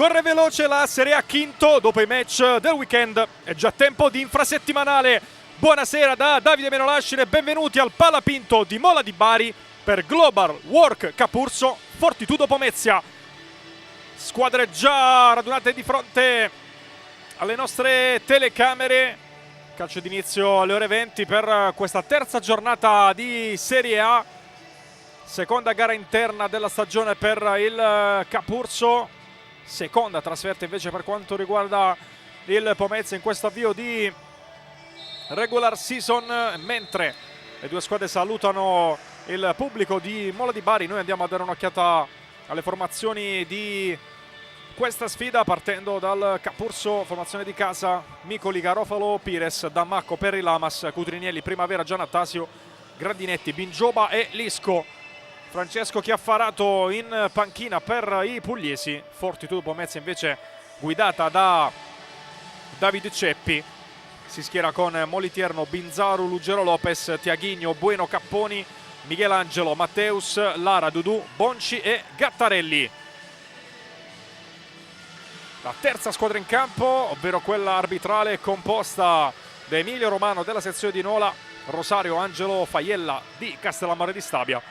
Corre veloce la Serie A quinto dopo i match del weekend. È già tempo di infrasettimanale. Buonasera da Davide Menolascine e benvenuti al Palapinto di Mola di Bari per Global Work Capurso Fortitudo Pomezia. Squadre già radunate di fronte alle nostre telecamere. Calcio d'inizio alle ore 20 per questa terza giornata di Serie A. Seconda gara interna della stagione per il Capurso. Seconda trasferta invece per quanto riguarda il Pomezia in questo avvio di regular season. Mentre le due squadre salutano il pubblico di Mola di Bari, noi andiamo a dare un'occhiata alle formazioni di questa sfida, partendo dal Capurso, formazione di casa: Micoli, Garofalo, Pires, Dammacco, Perri, Lamas, Cutrinielli, Primavera, Gianattasio, Grandinetti, Bingioba e Lisco. Francesco Chiaffarato in panchina per i pugliesi. Fortitudo Pomezia invece guidata da Davide Ceppi. Si schiera con Molitierno, Binzaru, Ruggero Lopez, Tiaghigno, Bueno, Capponi, Michelangelo, Matteus, Lara, Dudu, Bonci e Gattarelli. La terza squadra in campo, ovvero quella arbitrale, composta da Emilio Romano della sezione di Nola, Rosario Angelo Faiella di Castellammare di Stabia.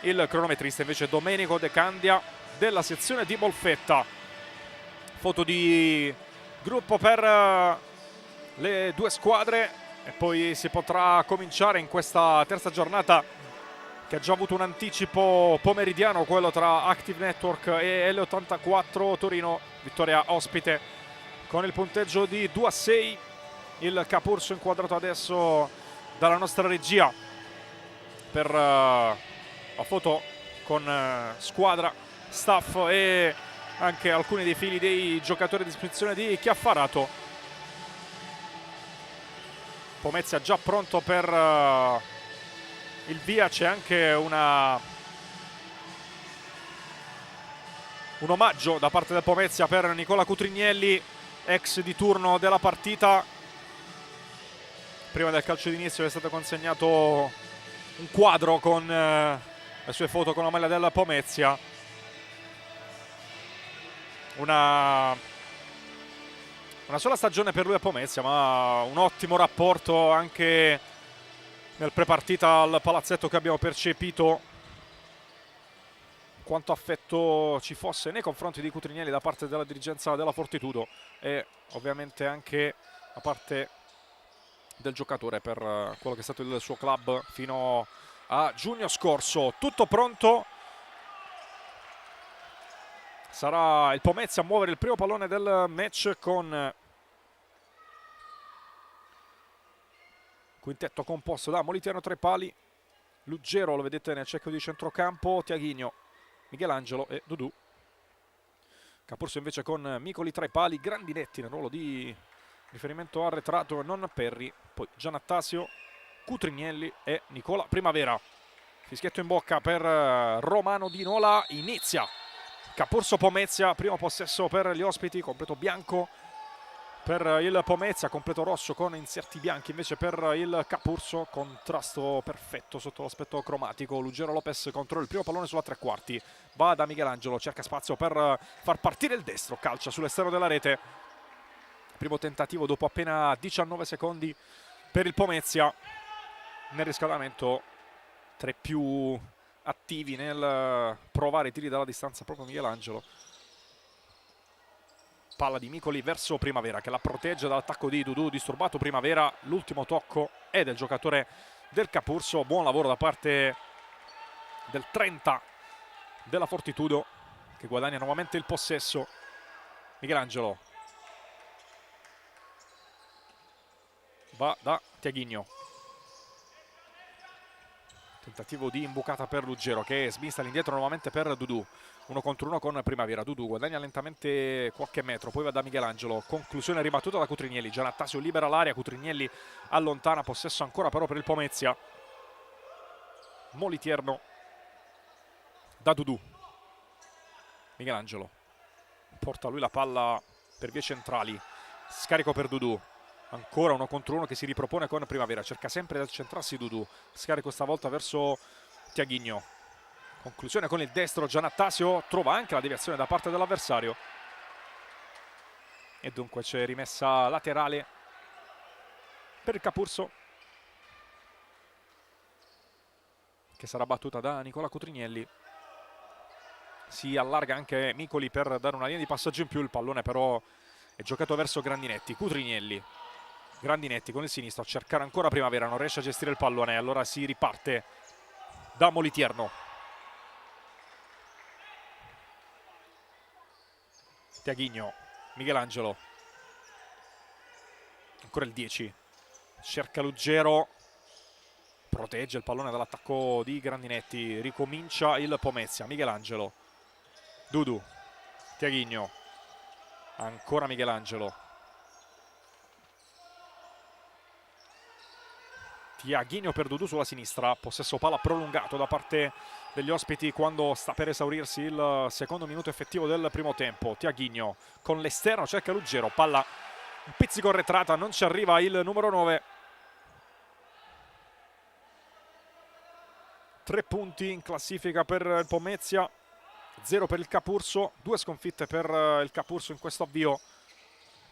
Il cronometrista invece è Domenico De Candia della sezione di Molfetta. Foto di gruppo per le due squadre e poi si potrà cominciare in questa terza giornata, che ha già avuto un anticipo pomeridiano, quello tra Active Network e L84 Torino. Vittoria ospite con il punteggio di 2-6. Il Capurso inquadrato adesso dalla nostra regia per la foto con squadra, staff e anche alcuni dei fili dei giocatori a disposizione di Chiaffarato. Pomezia già pronto per il via. C'è anche un omaggio da parte del Pomezia per Nicola Cutrinielli, ex di turno della partita. Prima del calcio d'inizio è stato consegnato un quadro con le sue foto con la maglia del Pomezia. Una sola stagione per lui a Pomezia, ma un ottimo rapporto anche nel prepartita al palazzetto, che abbiamo percepito quanto affetto ci fosse nei confronti di Cutrinielli da parte della dirigenza della Fortitudo e ovviamente anche da parte del giocatore per quello che è stato il suo club fino a giugno scorso. Tutto pronto. Sarà il Pomezia a muovere il primo pallone del match con quintetto composto da Molitierno tra i pali, Ruggero lo vedete nel cerchio di centrocampo, Tiaghigno, Michelangelo e Dudu. Capurso invece con Micoli tra i pali, Grandinetti nel ruolo di riferimento arretrato e non Perri, poi Gianattasio, Cutrinielli e Nicola Primavera. Fischietto in bocca per Romano di Nola. Inizia Capurso Pomezia, primo possesso per gli ospiti, completo bianco per il Pomezia, completo rosso con inserti bianchi invece per il Capurso. Contrasto perfetto sotto l'aspetto cromatico. Ruggero Lopez controlla il primo pallone sulla tre quarti, va da Michelangelo, cerca spazio per far partire il destro, calcia sull'esterno della rete. Primo tentativo dopo appena 19 secondi per il Pomezia. Nel riscaldamento tra i più attivi nel provare i tiri dalla distanza proprio Michelangelo. Palla di Micoli verso Primavera, che la protegge dall'attacco di Dudu. Disturbato Primavera, l'ultimo tocco è del giocatore del Capurso. Buon lavoro da parte del 30 della Fortitudo, che guadagna nuovamente il possesso. Michelangelo va da Tiaghigno. Tentativo di imbucata per Ruggero, che smista all'indietro nuovamente per Dudu. 1 contro 1 con Primavera. Dudu guadagna lentamente qualche metro, poi va da Michelangelo. Conclusione ribattuta da Cutrinielli. Gianattasio libera l'area, Cutrinielli allontana. Possesso ancora però per il Pomezia. Molitierno da Dudu. Michelangelo porta lui la palla per vie centrali. Scarico per Dudu. Ancora 1 contro 1 che si ripropone con Primavera. Cerca sempre di accentrarsi Dudu. Scarico stavolta verso Tiaghigno. Conclusione con il destro. Gianattasio trova anche la deviazione da parte dell'avversario. E dunque c'è rimessa laterale per il Capurso, che sarà battuta da Nicola Cutrinielli. Si allarga anche Micoli per dare una linea di passaggio in più, il pallone però è giocato verso Grandinetti. Cutrinielli, Grandinetti con il sinistro a cercare ancora Primavera, non riesce a gestire il pallone, allora si riparte da Molitierno. Tiaghigno, Michelangelo, ancora il 10, cerca Luggero, protegge il pallone dall'attacco di Grandinetti, ricomincia il Pomezia. Michelangelo, Dudu, Tiaghigno, ancora Michelangelo, Tiaghigno per Dudu sulla sinistra, possesso palla prolungato da parte degli ospiti quando sta per esaurirsi il secondo minuto effettivo del primo tempo. Tiaghigno con l'esterno cerca Luggero, palla un pizzico arretrata, non ci arriva il numero 9. 3 punti in classifica per il Pomezia, 0 per il Capurso, 2 sconfitte per il Capurso in questo avvio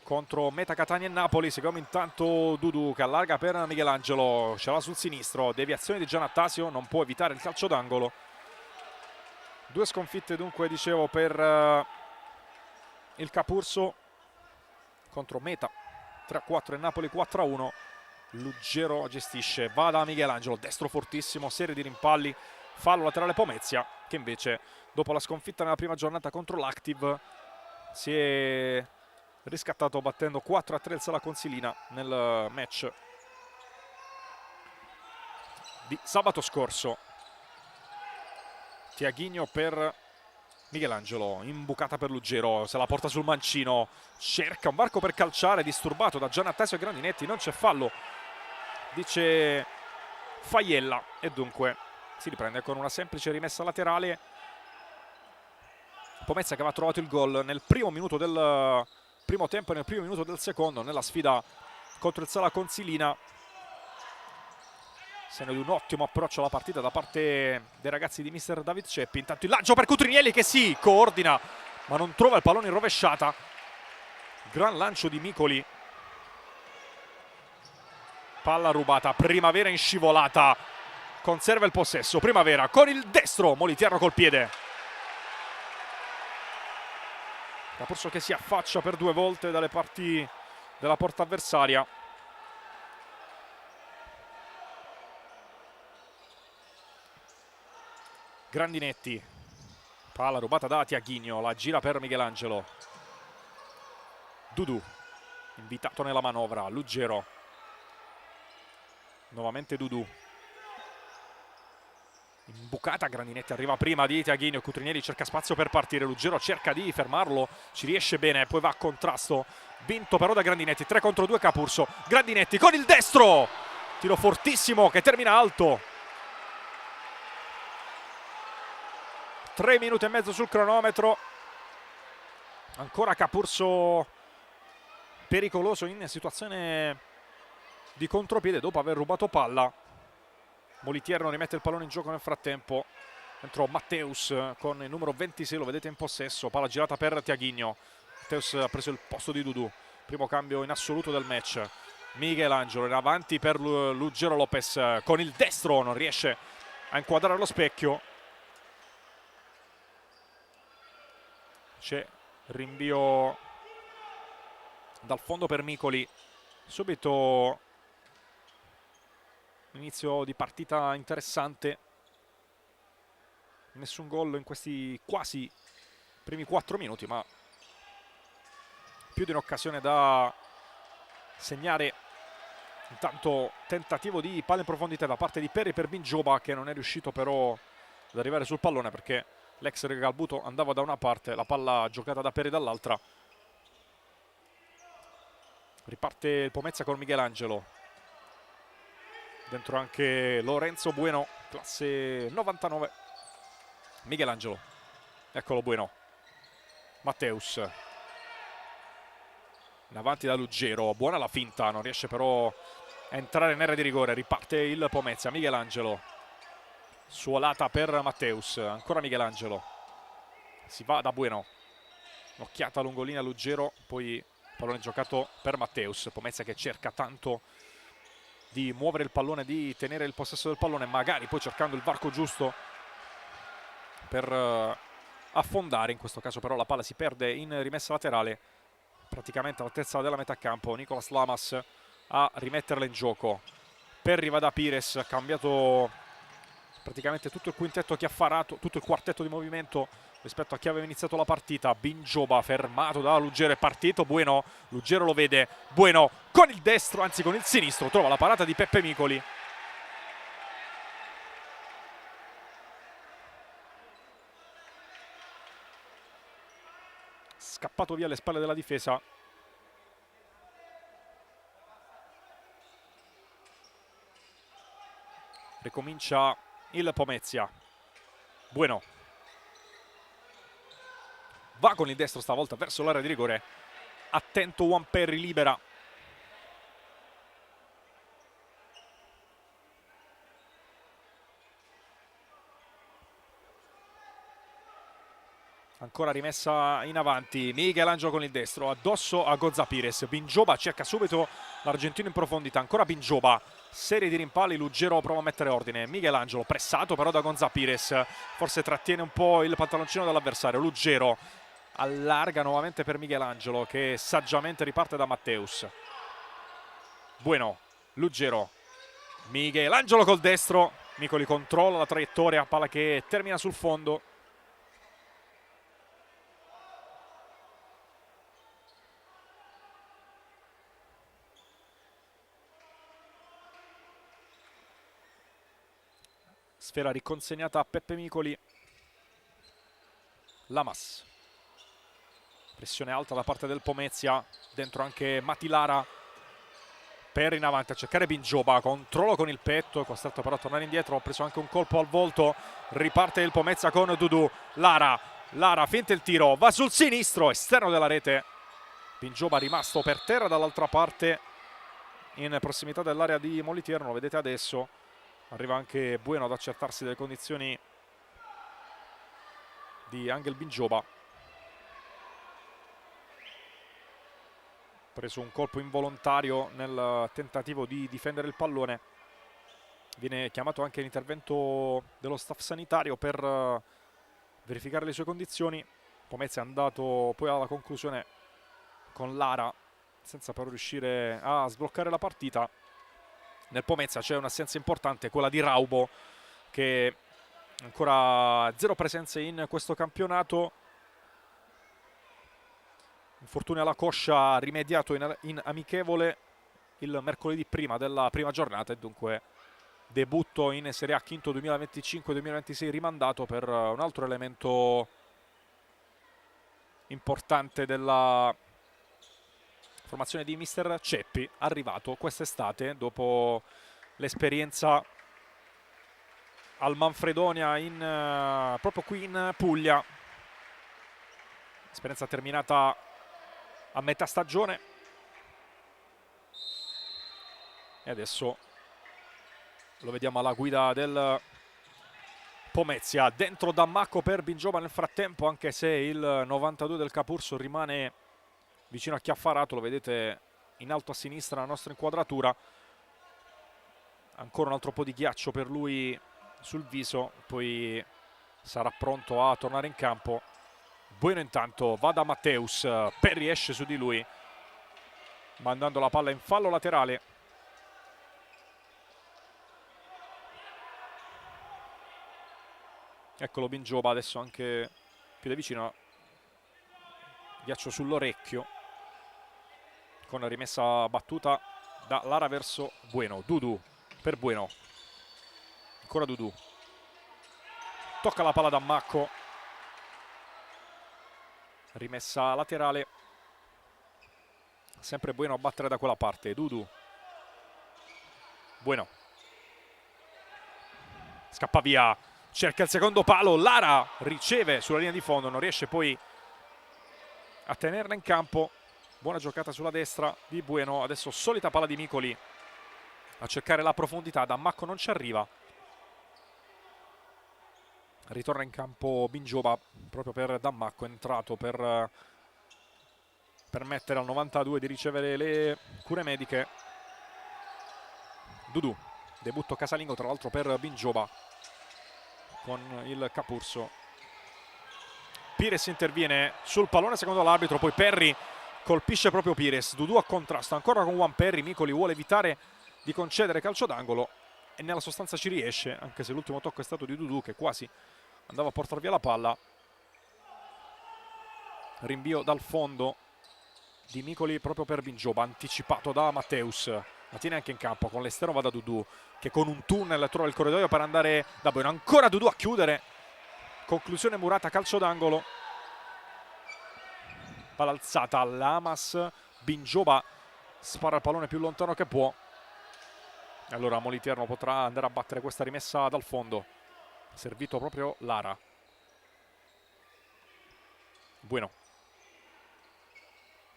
contro Meta Catania e Napoli. Seguiamo intanto Dudu che allarga per Michelangelo, ce l'ha sul sinistro, deviazione di Giannattasio, non può evitare il calcio d'angolo. 2 sconfitte dunque, dicevo, per il Capurso contro Meta 3-4 e Napoli 4-1. Luggero gestisce, va da Michelangelo, destro fortissimo, serie di rimpalli, fallo laterale Pomezia, che invece dopo la sconfitta nella prima giornata contro l'Active si è riscattato battendo 4-3 il Sala Consilina nel match di sabato scorso. Tiaghigno per Michelangelo, imbucata per Luggero, se la porta sul mancino, cerca un varco per calciare, disturbato da Giannattasio e Grandinetti, non c'è fallo, dice Faiella, e dunque si riprende con una semplice rimessa laterale. Pomezia che aveva trovato il gol nel primo minuto del primo tempo e nel primo minuto del secondo nella sfida contro il Sala Consilina. Segno di un ottimo approccio alla partita da parte dei ragazzi di mister David Ceppi. Intanto il lancio per Cutrinielli che si coordina ma non trova il pallone in rovesciata. Gran lancio di Micoli, palla rubata, Primavera in scivolata, conserva il possesso, Primavera con il destro, Molitierno col piede. Capurso che si affaccia per 2 volte dalle parti della porta avversaria. Grandinetti, palla rubata da Tiaghigno, la gira per Michelangelo. Dudu, invitato nella manovra, Luggero. Nuovamente Dudu. Imbucata, Grandinetti arriva prima di Tiaghigno, Cutrinielli cerca spazio per partire, Luggero cerca di fermarlo, ci riesce bene, poi va a contrasto, vinto però da Grandinetti, 3 contro 2 Capurso. Grandinetti con il destro, tiro fortissimo che termina alto. 3 minuti e mezzo sul cronometro, ancora Capurso pericoloso in situazione di contropiede dopo aver rubato palla. Molitierno rimette il pallone in gioco nel frattempo, entrò Matteus con il numero 26, lo vedete in possesso, palla girata per Tiaghigno. Matteus ha preso il posto di Dudu, primo cambio in assoluto del match. Michelangelo in avanti per Luggero Lopez con il destro, non riesce a inquadrare lo specchio. C'è rinvio dal fondo per Micoli, subito inizio di partita interessante, nessun gol in questi quasi primi 4 minuti, ma più di un'occasione da segnare. Intanto tentativo di palla in profondità da parte di Peri per Bingioba, che non è riuscito però ad arrivare sul pallone perché l'ex Regalbuto andava da una parte, la palla giocata da Peri dall'altra. Riparte il Pomezia con Michelangelo, dentro anche Lorenzo Bueno, classe 99. Michelangelo, eccolo Bueno, Matteus in avanti da Luggero, buona la finta, non riesce però a entrare in area di rigore. Riparte il Pomezia, Michelangelo, suolata per Matteus, ancora Michelangelo, si va da Bueno, un'occhiata lungolina a Luggero, poi Pallone giocato per Matteus, Pomezia che cerca tanto di muovere il pallone, di tenere il possesso del pallone, magari poi cercando il varco giusto per affondare. In questo caso però la palla si perde in rimessa laterale, praticamente all'altezza della metà campo. Nicolas Lamas a rimetterla in gioco per Rivada Pires, ha cambiato praticamente tutto il quintetto chiaffarato, tutto il quartetto di movimento rispetto a chi aveva iniziato la partita. Binjoba fermato da Luggero, è partito Bueno, Luggero lo vede, Bueno con il destro, anzi con il sinistro, trova la parata di Peppe Micoli. Scappato via alle spalle della difesa. Ricomincia il Pomezia. Bueno va con il destro stavolta verso l'area di rigore. Attento Juan Perry, libera. Ancora rimessa in avanti Michelangelo con il destro, addosso a Gonza Pires. Binjoba cerca subito l'argentino in profondità, ancora Binjoba, serie di rimpalli, Luggero prova a mettere ordine. Michelangelo pressato però da Gonza Pires, forse trattiene un po' il pantaloncino dall'avversario. Luggero allarga nuovamente per Michelangelo che saggiamente riparte da Matteus. Bueno, Luggero, Michelangelo col destro, Micoli controlla la traiettoria, palla che termina sul fondo. Sfera riconsegnata a Peppe Micoli. Lamas. Pressione alta da parte del Pomezia. Dentro anche Matilara. Per in avanti a cercare Binjoba. Controllo con il petto. È costretto però a tornare indietro. Ha preso anche un colpo al volto. Riparte il Pomezia con Dudu. Lara finta il tiro. Va sul sinistro. Esterno della rete. Binjoba rimasto per terra dall'altra parte. In prossimità dell'area di Molitiero. Lo vedete adesso. Arriva anche Bueno ad accertarsi delle condizioni di Angel Binjoba. Preso un colpo involontario nel tentativo di difendere il pallone. Viene chiamato anche l'intervento dello staff sanitario per verificare le sue condizioni. Pomezia è andato poi alla conclusione con Lara senza però riuscire a sbloccare la partita. Nel Pomezia c'è un'assenza importante, quella di Raubo, che ancora 0 presenze in questo campionato. Infortunio alla coscia rimediato in amichevole il mercoledì prima della prima giornata, e dunque debutto in Serie A Quinto 2025-2026 rimandato per un altro elemento importante della formazione di mister Ceppi, arrivato quest'estate dopo l'esperienza al Manfredonia proprio qui in Puglia. Esperienza terminata a metà stagione. E adesso lo vediamo alla guida del Pomezia. Dentro Dammacco per Binjoba nel frattempo, anche se il 92 del Capurso rimane vicino a Chiaffarato, lo vedete in alto a sinistra la nostra inquadratura. Ancora un altro po' di ghiaccio per lui sul viso, poi sarà pronto a tornare in campo. Bueno intanto va da Matteus, Perry esce su di lui, mandando la palla in fallo laterale. Eccolo Binjoba adesso anche più da vicino, ghiaccio sull'orecchio, con la rimessa battuta da Lara verso Bueno. Dudu per Bueno, ancora Dudu, tocca la palla da Macco, rimessa laterale, sempre Bueno a battere da quella parte. Dudu, Bueno, scappa via, cerca il secondo palo, Lara riceve sulla linea di fondo, non riesce poi a tenerla in campo. Buona giocata sulla destra di Bueno, adesso solita palla di Micoli a cercare la profondità, Dammacco non ci arriva. Ritorna in campo Binjoba proprio per Dammacco, è entrato per permettere al 92 di ricevere le cure mediche. Dudu, debutto casalingo tra l'altro per Binjoba con il Capurso. Pires interviene sul pallone secondo l'arbitro, poi Perry colpisce proprio Pires. Dudu a contrasto ancora con Juan Perry. Micoli vuole evitare di concedere calcio d'angolo e nella sostanza ci riesce, anche se l'ultimo tocco è stato di Dudu che quasi andava a portare via la palla. Rinvio dal fondo di Micoli proprio per Binjoba, anticipato da Matteus. La tiene anche in campo, con l'esterno va da Dudu che con un tunnel trova il corridoio per andare da Bueno. Ancora Dudu a chiudere, conclusione murata, calcio d'angolo. Palla alzata, Lamas, Binjoba spara il pallone più lontano che può. E allora Moliterno potrà andare a battere questa rimessa dal fondo. Servito proprio Lara. Bueno.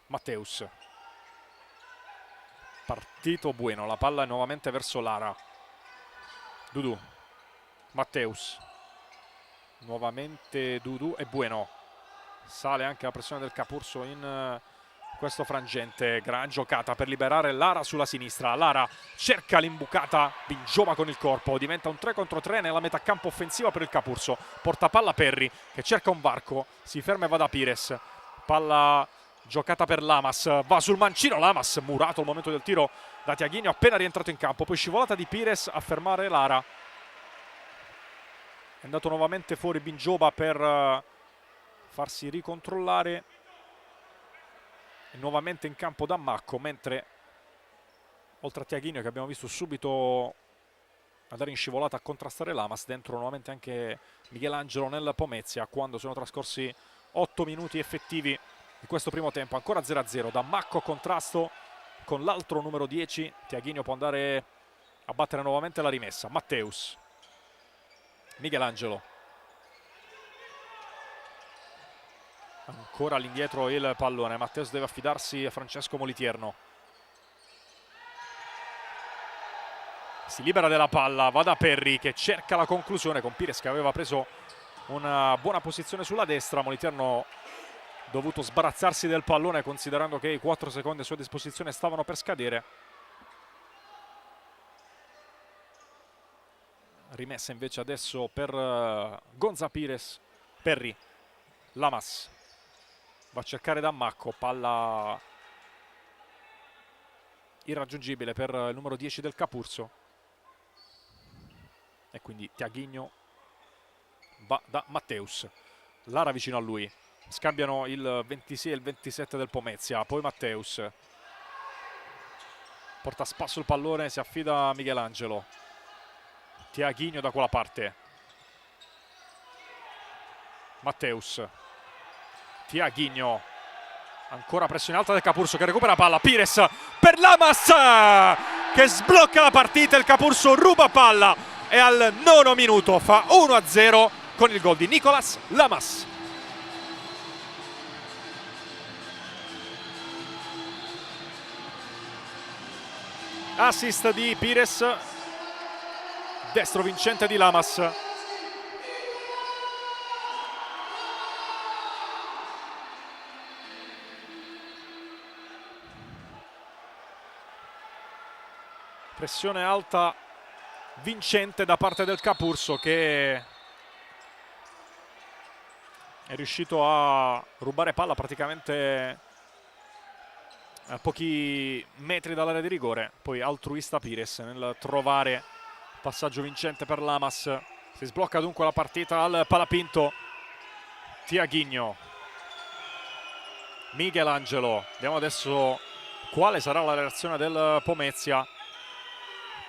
Matteus. Partito Bueno, la palla è nuovamente verso Lara. Dudu. Matteus. Nuovamente Dudu e Bueno. Sale anche la pressione del Capurso in questo frangente. Gran giocata per liberare Lara sulla sinistra. Lara cerca l'imbucata, Binjoba con il corpo. Diventa un 3 contro 3 nella metà campo offensiva per il Capurso. Porta palla Perry che cerca un varco. Si ferma e va da Pires. Palla giocata per Lamas. Va sul mancino Lamas. Murato al momento del tiro da Tiaguinho appena rientrato in campo. Poi scivolata di Pires a fermare Lara. È andato nuovamente fuori Binjoba per farsi ricontrollare. E nuovamente in campo da Macco, mentre oltre a Tiaguinho che abbiamo visto subito andare in scivolata a contrastare Lamas, dentro nuovamente anche Michelangelo nel Pomezia quando sono trascorsi 8 minuti effettivi di questo primo tempo. Ancora 0-0, da Macco a contrasto con l'altro numero 10. Tiaguinho può andare a battere nuovamente la rimessa. Matteus, Michelangelo. Ancora all'indietro il pallone. Matteus deve affidarsi a Francesco Moliterno. Si libera della palla, va da Perry che cerca la conclusione con Pires che aveva preso una buona posizione sulla destra. Moliterno dovuto sbarazzarsi del pallone considerando che i 4 secondi a sua disposizione stavano per scadere. Rimessa invece adesso per Gonza Pires. Perry, Lamas va a cercare da Macco, palla irraggiungibile per il numero 10 del Capurso. E quindi Tiaguinho va da Matteus. Lara vicino a lui. Scambiano il 26 e il 27 del Pomezia. Poi Matteus porta a spasso il pallone, si affida a Michelangelo. Tiaguinho da quella parte. Matteus. Tiaguinho. Ancora pressione alta del Capurso che recupera palla. Pires per Lamas che sblocca la partita. Il Capurso ruba palla e al 9° minuto fa 1-0 con il gol di Nicolas Lamas. Assist di Pires. Destro vincente di Lamas. Pressione alta vincente da parte del Capurso che è riuscito a rubare palla praticamente a pochi metri dall'area di rigore. Poi altruista Pires nel trovare passaggio vincente per Lamas. Si sblocca dunque la partita al Palapinto. Tiaguinho, Michelangelo. Vediamo adesso quale sarà la reazione del Pomezia.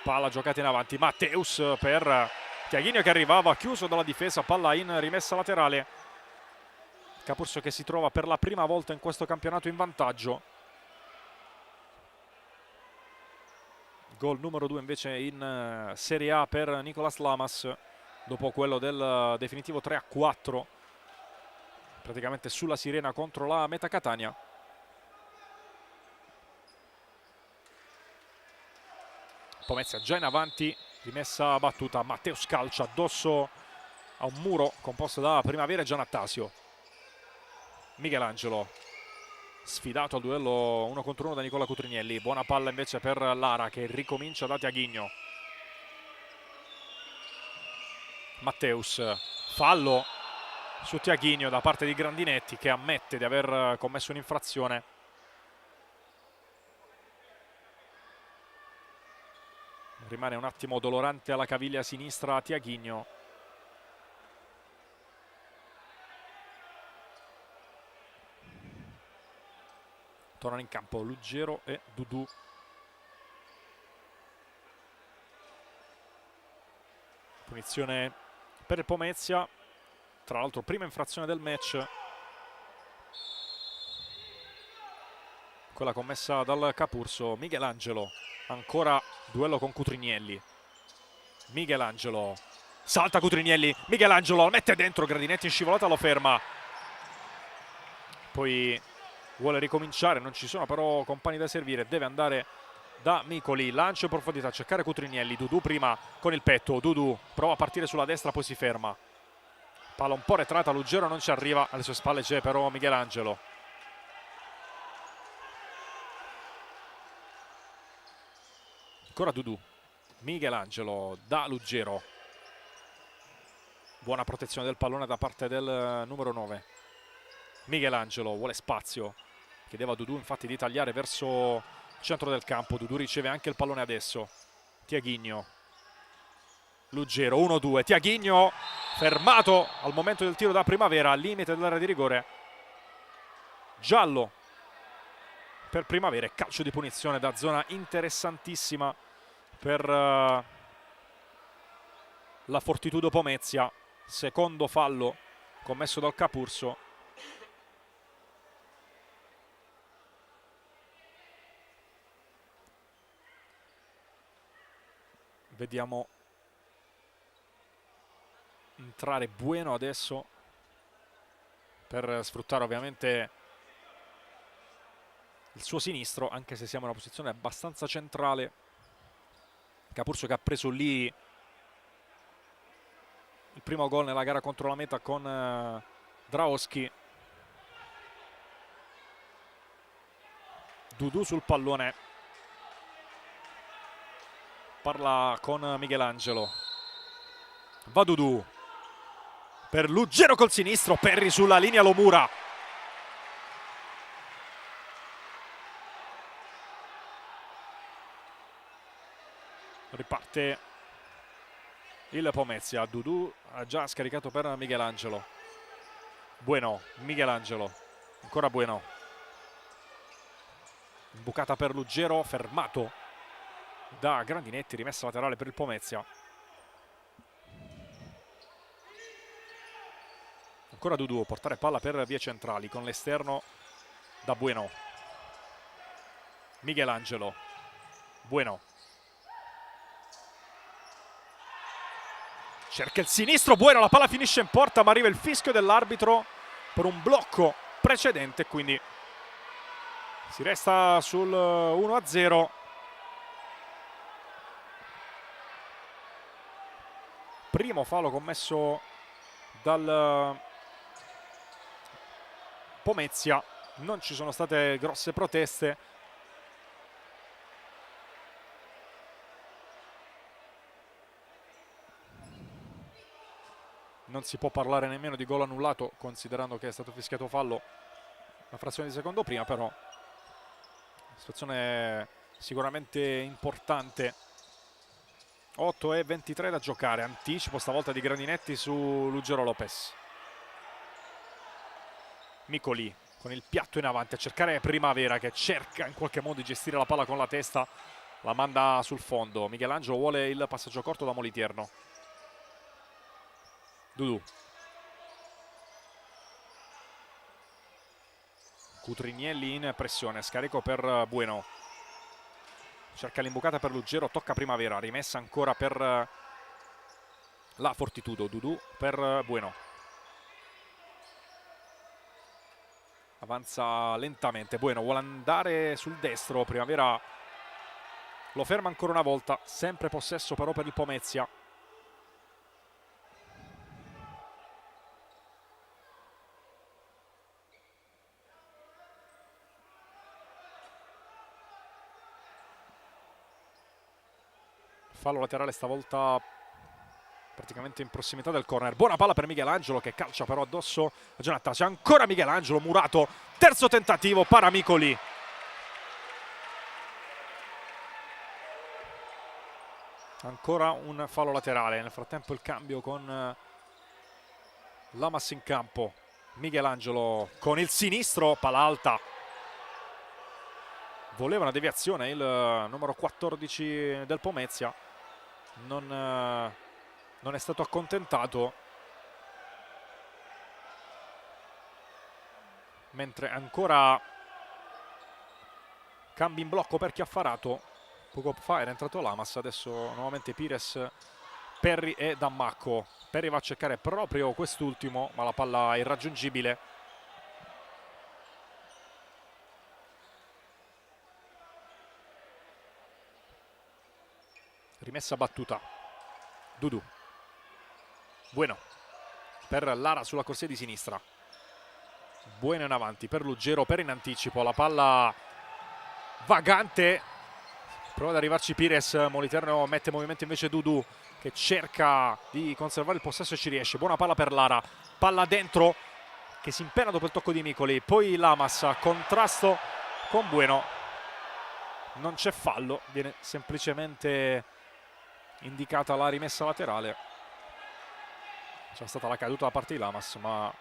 Palla giocata in avanti, Matteus per Tiaguinho che arrivava chiuso dalla difesa, palla in rimessa laterale. Capurso che si trova per la prima volta in questo campionato in vantaggio. Gol numero 2 invece in Serie A per Nicolas Lamas dopo quello del definitivo 3-4 praticamente sulla sirena contro la Meta Catania. Pomezia già in avanti, rimessa battuta, Matteus calcia addosso a un muro composto da Primavera e Giannattasio. Michelangelo sfidato al duello 1 contro 1 da Nicola Cutrinielli. Buona palla invece per Lara che ricomincia da Tiaghigno. Matteus, fallo su Tiaghigno da parte di Grandinetti, che ammette di aver commesso un'infrazione. Rimane un attimo dolorante alla caviglia sinistra Tiaghigno. Tornano in campo Luggero e Dudu. Punizione per il Pomezia, tra l'altro prima infrazione del match, quella commessa dal Capurso. Michelangelo, ancora duello con Cutrinielli. Michelangelo, salta Cutrinielli, Michelangelo lo mette dentro, Grandinetti in scivolata lo ferma. Poi vuole ricominciare, non ci sono però compagni da servire, deve andare da Micoli, lancio in profondità, cercare Cutrinielli. Dudu prima con il petto, Dudu prova a partire sulla destra, poi si ferma. Palla un po' retrata, Luggero non ci arriva, alle sue spalle c'è però Michelangelo. Ancora Dudu, Michelangelo da Luggero. Buona protezione del pallone da parte del numero 9. Michelangelo vuole spazio, chiedeva a Dudu infatti di tagliare verso il centro del campo. Dudu riceve anche il pallone adesso. Tiaghigno, Luggero, 1-2, Tiaghigno fermato al momento del tiro da Primavera, al limite dell'area di rigore. Giallo per Primavera, calcio di punizione da zona interessantissima per la Fortitudo Pomezia. Secondo fallo commesso dal Capurso. Vediamo entrare Bueno adesso per sfruttare ovviamente il suo sinistro, anche se siamo in una posizione abbastanza centrale. Capurso che ha preso lì il primo gol nella gara contro la meta con Draoschi. Dudu sul pallone, parla con Michelangelo, va Dudu per Luggero col sinistro, Perri sulla linea, lo mura. Riparte il Pomezia. Dudu ha già scaricato per Michelangelo. Bueno, Michelangelo, ancora Bueno, imbucata per Luggero, fermato da Grandinetti, rimessa laterale per il Pomezia. Ancora Dudu, portare palla per vie centrali con l'esterno da Bueno. Michelangelo, Bueno, cerca il sinistro, Bueno, la palla finisce in porta ma arriva il fischio dell'arbitro per un blocco precedente, quindi si resta sul 1-0. Primo fallo commesso dal Pomezia, non ci sono state grosse proteste. Non si può parlare nemmeno di gol annullato, considerando che è stato fischiato fallo una frazione di secondo prima, però situazione sicuramente importante. 8:23 da giocare, anticipo stavolta di Grandinetti su Luggero Lopez. Micoli con il piatto in avanti a cercare Primavera, che cerca in qualche modo di gestire la palla con la testa, la manda sul fondo. Michelangelo vuole il passaggio corto da Moliterno. Dudu, Cutrinielli in pressione, scarico per Bueno, cerca l'imbucata per Luggero, tocca Primavera, rimessa ancora per la Fortitudo. Dudu per Bueno, avanza lentamente, Bueno vuole andare sul destro, Primavera lo ferma ancora una volta, sempre possesso però per il Pomezia. fallo laterale stavolta praticamente in prossimità del corner. Buona palla per Michelangelo che calcia però addosso a Giannatta. C'è ancora Michelangelo, murato, terzo tentativo, para Micoli. Ancora un fallo laterale. Nel frattempo il cambio con Lamas in campo. Michelangelo con il sinistro, palla alta. Voleva una deviazione il numero 14 del Pomezia. Non è stato accontentato, mentre ancora cambi in blocco per Chiaffarato. Poco fa era entrato Lamas, adesso nuovamente Pires, Perry e Dammacco. Perry va a cercare proprio quest'ultimo, ma la palla è irraggiungibile. Rimessa battuta. Dudu. Bueno per Lara sulla corsia di sinistra. Bueno in avanti per Luggero, per in anticipo. La palla vagante. Prova ad arrivarci Pires. Moliterno mette in movimento invece Dudu, che cerca di conservare il possesso e ci riesce. Buona palla per Lara. Palla dentro che si impenna dopo il tocco di Micoli. Poi Lamas, contrasto con Bueno. Non c'è fallo. Viene semplicemente indicata la rimessa laterale. C'è stata la caduta da parte di Lamas, ma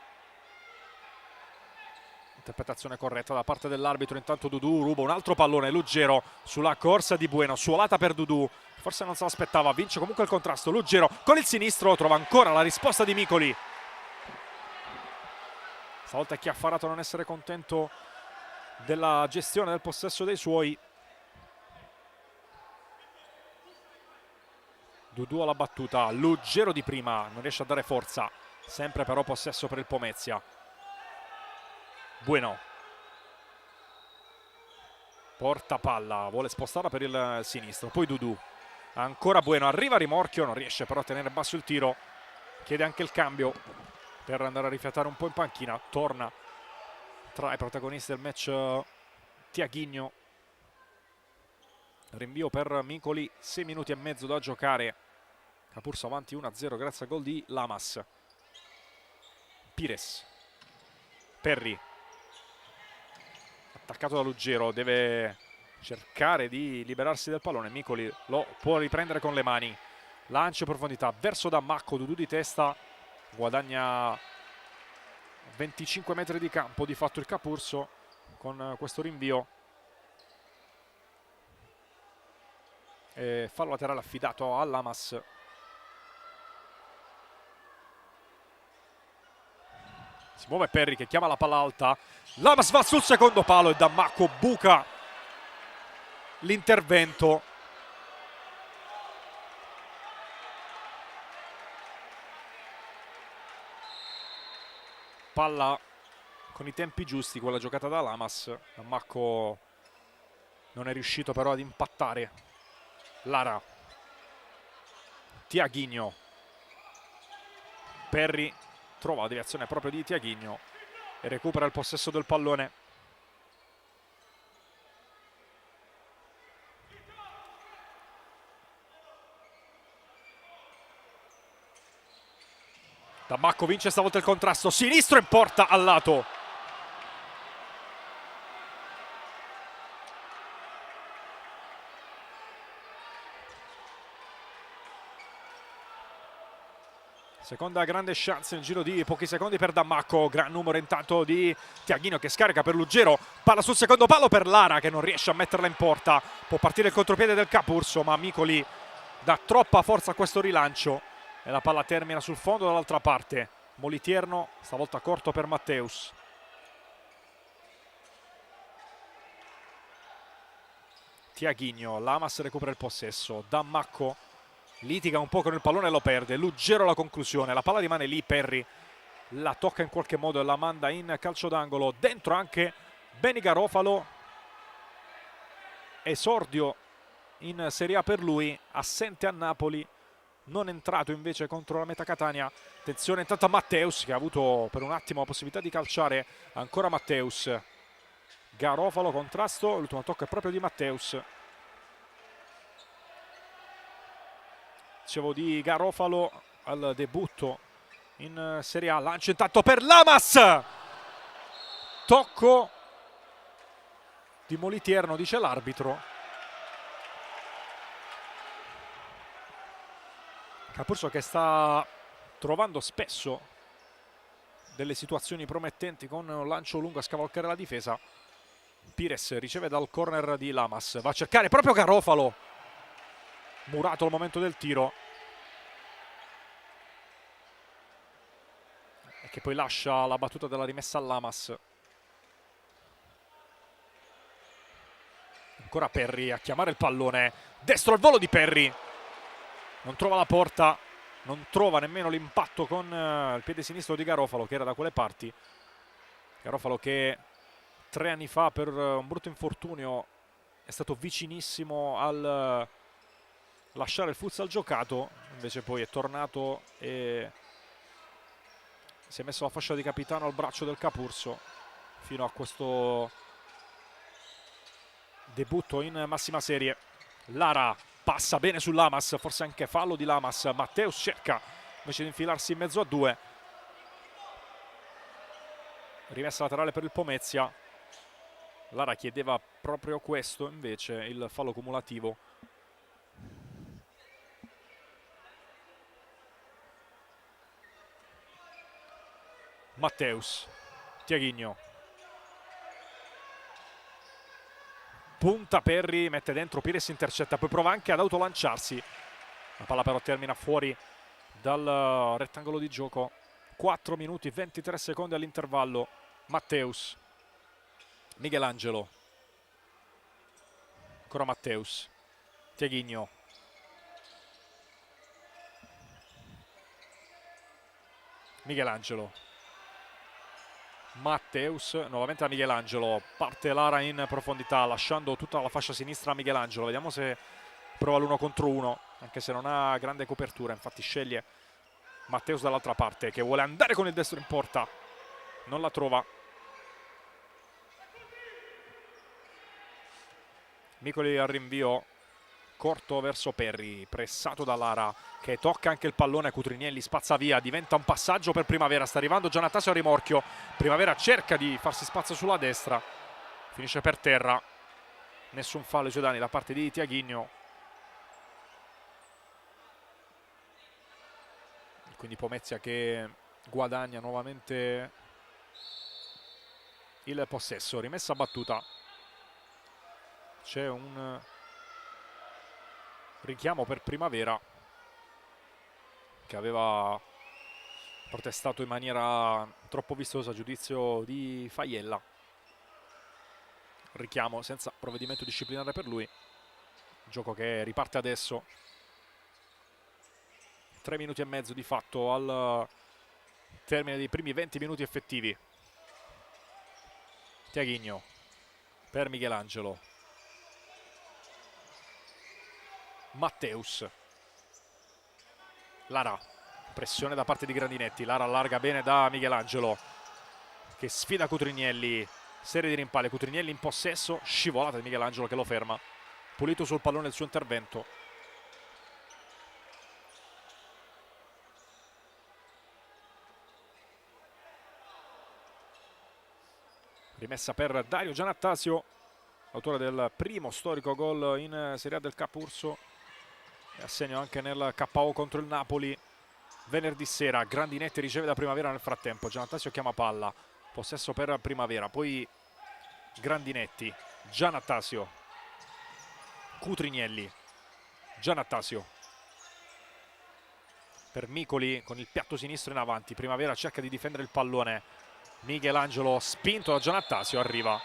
interpretazione corretta da parte dell'arbitro. Intanto Dudu ruba un altro pallone. Luggero sulla corsa di Bueno, suolata per Dudu, forse non se l'aspettava, vince comunque il contrasto. Luggero con il sinistro trova ancora la risposta di Micoli. Stavolta è Chiaffarato a non essere contento della gestione del possesso dei suoi. Dudu alla battuta, Luggero di prima, non riesce a dare forza, sempre però possesso per il Pomezia. Bueno porta palla, vuole spostarla per il sinistro, poi Dudu, ancora Bueno, arriva a rimorchio, non riesce però a tenere basso il tiro, chiede anche il cambio per andare a rifiatare un po' in panchina. Torna tra i protagonisti del match Tiaghigno. Rinvio per Micoli, 6 minuti e mezzo da giocare. Capurso avanti 1-0 grazie al gol di Lamas. Pires, Perry, attaccato da Luggero, deve cercare di liberarsi del pallone. Micoli lo può riprendere con le mani, lancio in profondità verso Dammacco. Dudu di testa, guadagna 25 metri di campo di fatto il Capurso con questo rinvio. E fallo laterale affidato a Lamas. Si muove Perry che chiama la palla alta. Lamas va sul secondo palo e Dammacco buca l'intervento. Palla con i tempi giusti, quella giocata da Lamas. Dammacco non è riuscito però ad impattare. Lara, Tiaghigno, Perry trova la deviazione proprio di Tiaghigno e recupera il possesso del pallone. Dammacco vince stavolta il contrasto, sinistro in porta al lato. Seconda grande chance nel giro di pochi secondi per Dammacco. Gran numero intanto di Tiaghino che scarica per Luggero. Palla sul secondo palo per Lara che non riesce a metterla in porta. Può partire il contropiede del Capurso, ma Micoli dà troppa forza a questo rilancio e la palla termina sul fondo dall'altra parte. Moliterno stavolta corto per Matteus. Tiaghino, Lamas recupera il possesso. Dammacco litiga un po' con il pallone e lo perde. Luggero alla conclusione, la palla rimane lì. Perry la tocca in qualche modo e la manda in calcio d'angolo. Dentro anche Beni Garofalo, esordio in Serie A per lui, assente a Napoli, non entrato invece contro la Meta Catania. Attenzione intanto a Matteus che ha avuto per un attimo la possibilità di calciare. Ancora Matteus, Garofalo, contrasto, l'ultimo tocco è proprio di Matteus. dicevo, di Garofalo al debutto in Serie A. Lancio intanto per Lamas, tocco di Molitierno, dice l'arbitro. Capurso che sta trovando spesso delle situazioni promettenti con un lancio lungo a scavalcare la difesa. Pires riceve dal corner di Lamas, va a cercare proprio Garofalo, murato al momento del tiro, e che poi lascia la battuta della rimessa a Lamas. Ancora Perry a chiamare il pallone, destro al volo di Perry, non trova la porta, non trova nemmeno l'impatto con il piede sinistro di Garofalo, che era da quelle parti. Garofalo che 3 anni fa per un brutto infortunio è stato vicinissimo al lasciare il futsal giocato, invece poi è tornato e si è messo la fascia di capitano al braccio del Capurso fino a questo debutto in massima serie. Lara passa bene su Lamas, forse anche fallo di Lamas. Matteus cerca invece di infilarsi in mezzo a due. Rimessa laterale per il Pomezia. Lara chiedeva proprio questo, invece il fallo cumulativo. Matteus, Tiaghigno, punta Perry, mette dentro, Pires intercetta, poi prova anche ad autolanciarsi. La palla però termina fuori dal rettangolo di gioco. 4 minuti 23 secondi all'intervallo. Matteus, Michelangelo, ancora Matteus, Tiaghigno, Michelangelo, Matteus, nuovamente a Michelangelo, parte Lara in profondità lasciando tutta la fascia sinistra a Michelangelo. Vediamo se prova l'1 contro 1, anche se non ha grande copertura, infatti sceglie Matteus dall'altra parte, che vuole andare con il destro in porta, non la trova. Micoli al rinvio corto verso Perry, pressato da Lara, che tocca anche il pallone. Cutrinielli spazza via, diventa un passaggio per Primavera, sta arrivando Giannatasio a rimorchio. Primavera cerca di farsi spazio sulla destra, finisce per terra. Nessun fallo ai suoi danni da parte di Tiaghigno, quindi Pomezia che guadagna nuovamente il possesso. Rimessa battuta, c'è un richiamo per Primavera, che aveva protestato in maniera troppo vistosa a giudizio di Faiella. Richiamo senza provvedimento disciplinare per lui. Gioco che riparte adesso. 3 minuti e mezzo di fatto al termine dei primi 20 minuti effettivi. Tiaghigno per Michelangelo, Matteus, Lara, pressione da parte di Grandinetti. Lara allarga bene da Michelangelo, che sfida Cutrinielli, serie di rimpalli. Cutrinielli in possesso, scivolata di Michelangelo che lo ferma. Pulito sul pallone il suo intervento. Rimessa per Dario Gianattasio, autore del primo storico gol in Serie A del Capurso, e assegno anche nel KO contro il Napoli venerdì sera. Grandinetti riceve da Primavera nel frattempo. Gianattasio chiama palla, possesso per Primavera, poi Grandinetti, Gianattasio, Cutrinielli, Gianattasio per Micoli con il piatto sinistro in avanti. Primavera cerca di difendere il pallone. Michelangelo spinto da Gianattasio, arriva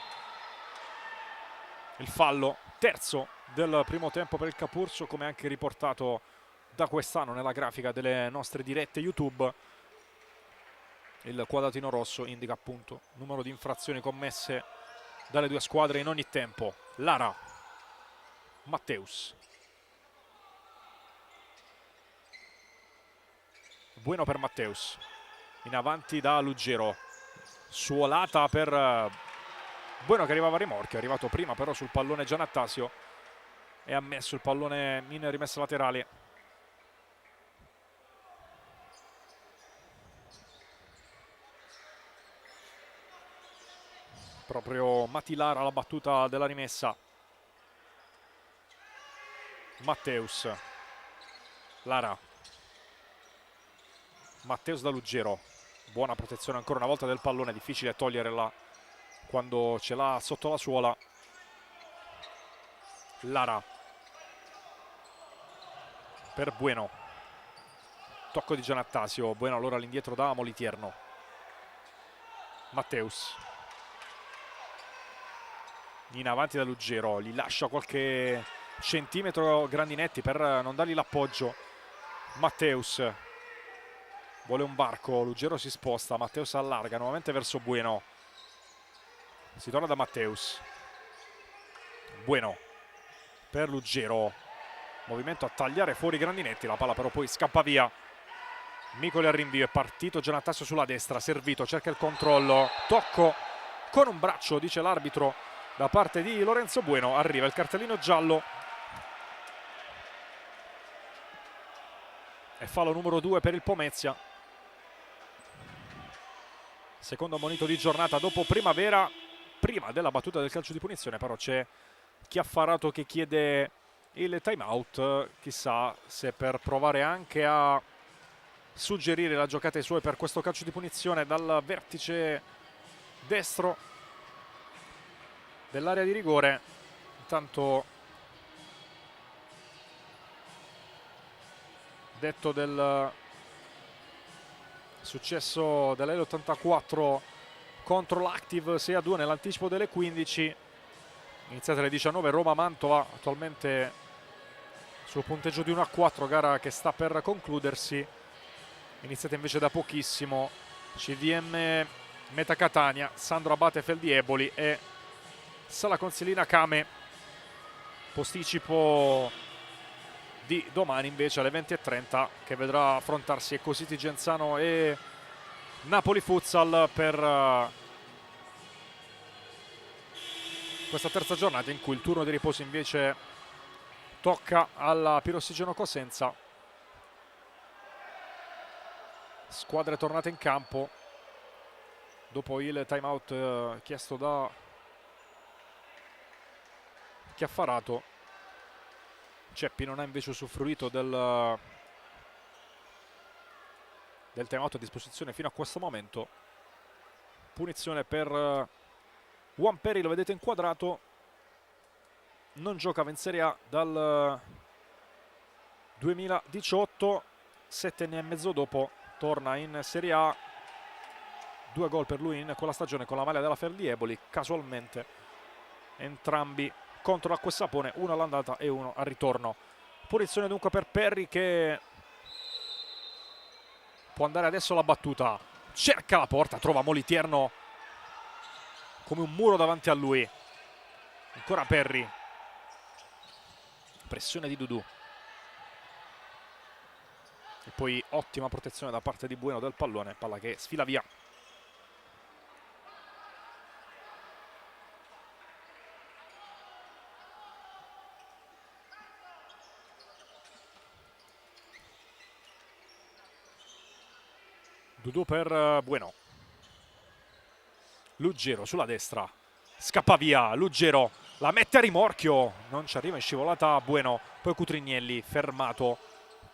il fallo, terzo del primo tempo per il Capurso, come anche riportato da quest'anno nella grafica delle nostre dirette YouTube. Il quadratino rosso indica appunto numero di infrazioni commesse dalle due squadre in ogni tempo. Lara, Matteus, Bueno per Matteus, in avanti da Luggero, suolata per Bueno che arrivava a rimorchio, è arrivato prima però sul pallone Gianattasio e ha messo il pallone in rimessa laterale. Proprio Matilara la battuta della rimessa. Matteus. Lara. Matteus da Luggero. Buona protezione ancora una volta del pallone, difficile toglierla quando ce l'ha sotto la suola. Lara per Bueno. Tocco di Giannattasio. Bueno allora all'indietro da Molitierno. Matteus in avanti da Luggero, gli lascia qualche centimetro Grandinetti per non dargli l'appoggio. Matteus vuole un varco, Luggero si sposta, Matteus allarga nuovamente verso Bueno, si torna da Matteus. Bueno per Luggero, movimento a tagliare fuori Grandinetti, la palla però poi scappa via. Micoli al rinvio, è partito Giannattasio sulla destra, servito, cerca il controllo, tocco con un braccio, dice l'arbitro, da parte di Lorenzo Bueno. Arriva il cartellino giallo e fallo numero 2 per il Pomezia. Secondo ammonito di giornata dopo Primavera. Prima della battuta del calcio di punizione però c'è Chiaffarato che chiede il time out, chissà se per provare anche a suggerire la giocata ai suoi per questo calcio di punizione dal vertice destro dell'area di rigore. Intanto detto del successo dell'L84 contro l'Active 6-2 nell'anticipo delle 15, iniziate alle 19, Roma-Mantova attualmente sul punteggio di 1-4, gara che sta per concludersi, iniziata invece da pochissimo. CDM Meta Catania, Sandro Abate Feldi Eboli e Sala Consilina Kame. Posticipo di domani invece alle 20:30 che vedrà affrontarsi Ecositi Genzano e Napoli Futsal per questa terza giornata, in cui il turno di riposo invece tocca alla Pirossigeno Cosenza. Squadre tornate in campo dopo il time out chiesto da Chiaffarato. Ceppi non ha invece usufruito del time out a disposizione fino a questo momento. Punizione per Juan Peri, lo vedete inquadrato, non giocava in Serie A dal 2018, 7 anni e mezzo dopo torna in Serie A. 2 gol per lui in quella stagione con la maglia della Feldi Eboli, casualmente entrambi contro l'Acqua e Sapone, uno all'andata e uno al ritorno. Punizione dunque per Perri, che può andare adesso alla battuta, cerca la porta, trova Molitierno come un muro davanti a lui. Ancora Perri, pressione di Dudu e poi ottima protezione da parte di Bueno del pallone, palla che sfila via. Dudu per Bueno. Luggero sulla destra, scappa via, Luggero la mette a rimorchio, non ci arriva in scivolata Bueno, poi Cutrignelli fermato,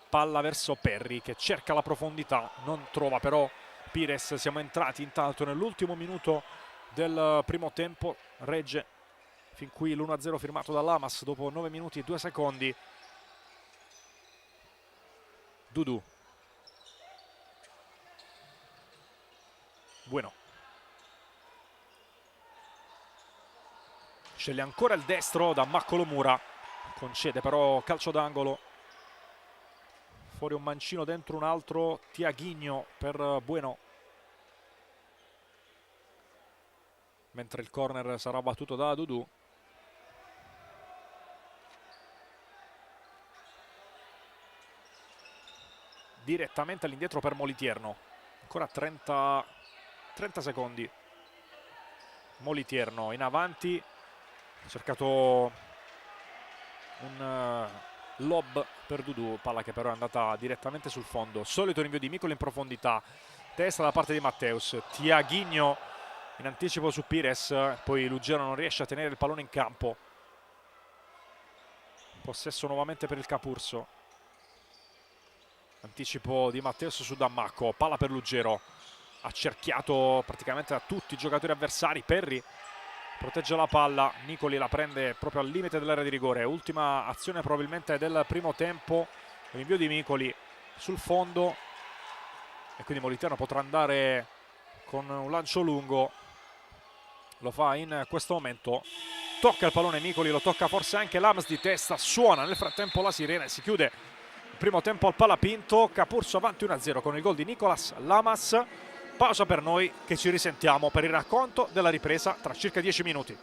palla verso Perri che cerca la profondità, non trova però Pires. Siamo entrati intanto nell'ultimo minuto del primo tempo, regge fin qui l'1-0 firmato dall'Amas dopo 9 minuti e 2 secondi. Dudu. Bueno. Sceglie ancora il destro da Maccolo Mura, concede però calcio d'angolo. Fuori un mancino, dentro un altro. Tiaghigno per Bueno, mentre il corner sarà battuto da Dudu. Direttamente all'indietro per Molitierno, ancora 30 secondi. Molitierno in avanti, ha cercato un lob per Dudu, palla che però è andata direttamente sul fondo. Solito rinvio di Micoli in profondità, testa da parte di Matteus. Tiaghigno in anticipo su Pires, poi Lugero non riesce a tenere il pallone in campo. Possesso nuovamente per il Capurso. Anticipo di Matteus su Dammacco, palla per Lugero, accerchiato praticamente da tutti i giocatori avversari. Perri protegge la palla, Nicoli la prende proprio al limite dell'area di rigore. Ultima azione probabilmente del primo tempo, l'invio di Nicoli sul fondo e quindi Moliterno potrà andare con un lancio lungo. Lo fa in questo momento, tocca il pallone Nicoli, lo tocca forse anche Lams di testa, suona nel frattempo la sirena e si chiude il primo tempo al Palapinto. Capurso avanti 1-0 con il gol di Nicolas Lamas. Pausa per noi, che ci risentiamo per il racconto della ripresa tra circa 10 minuti.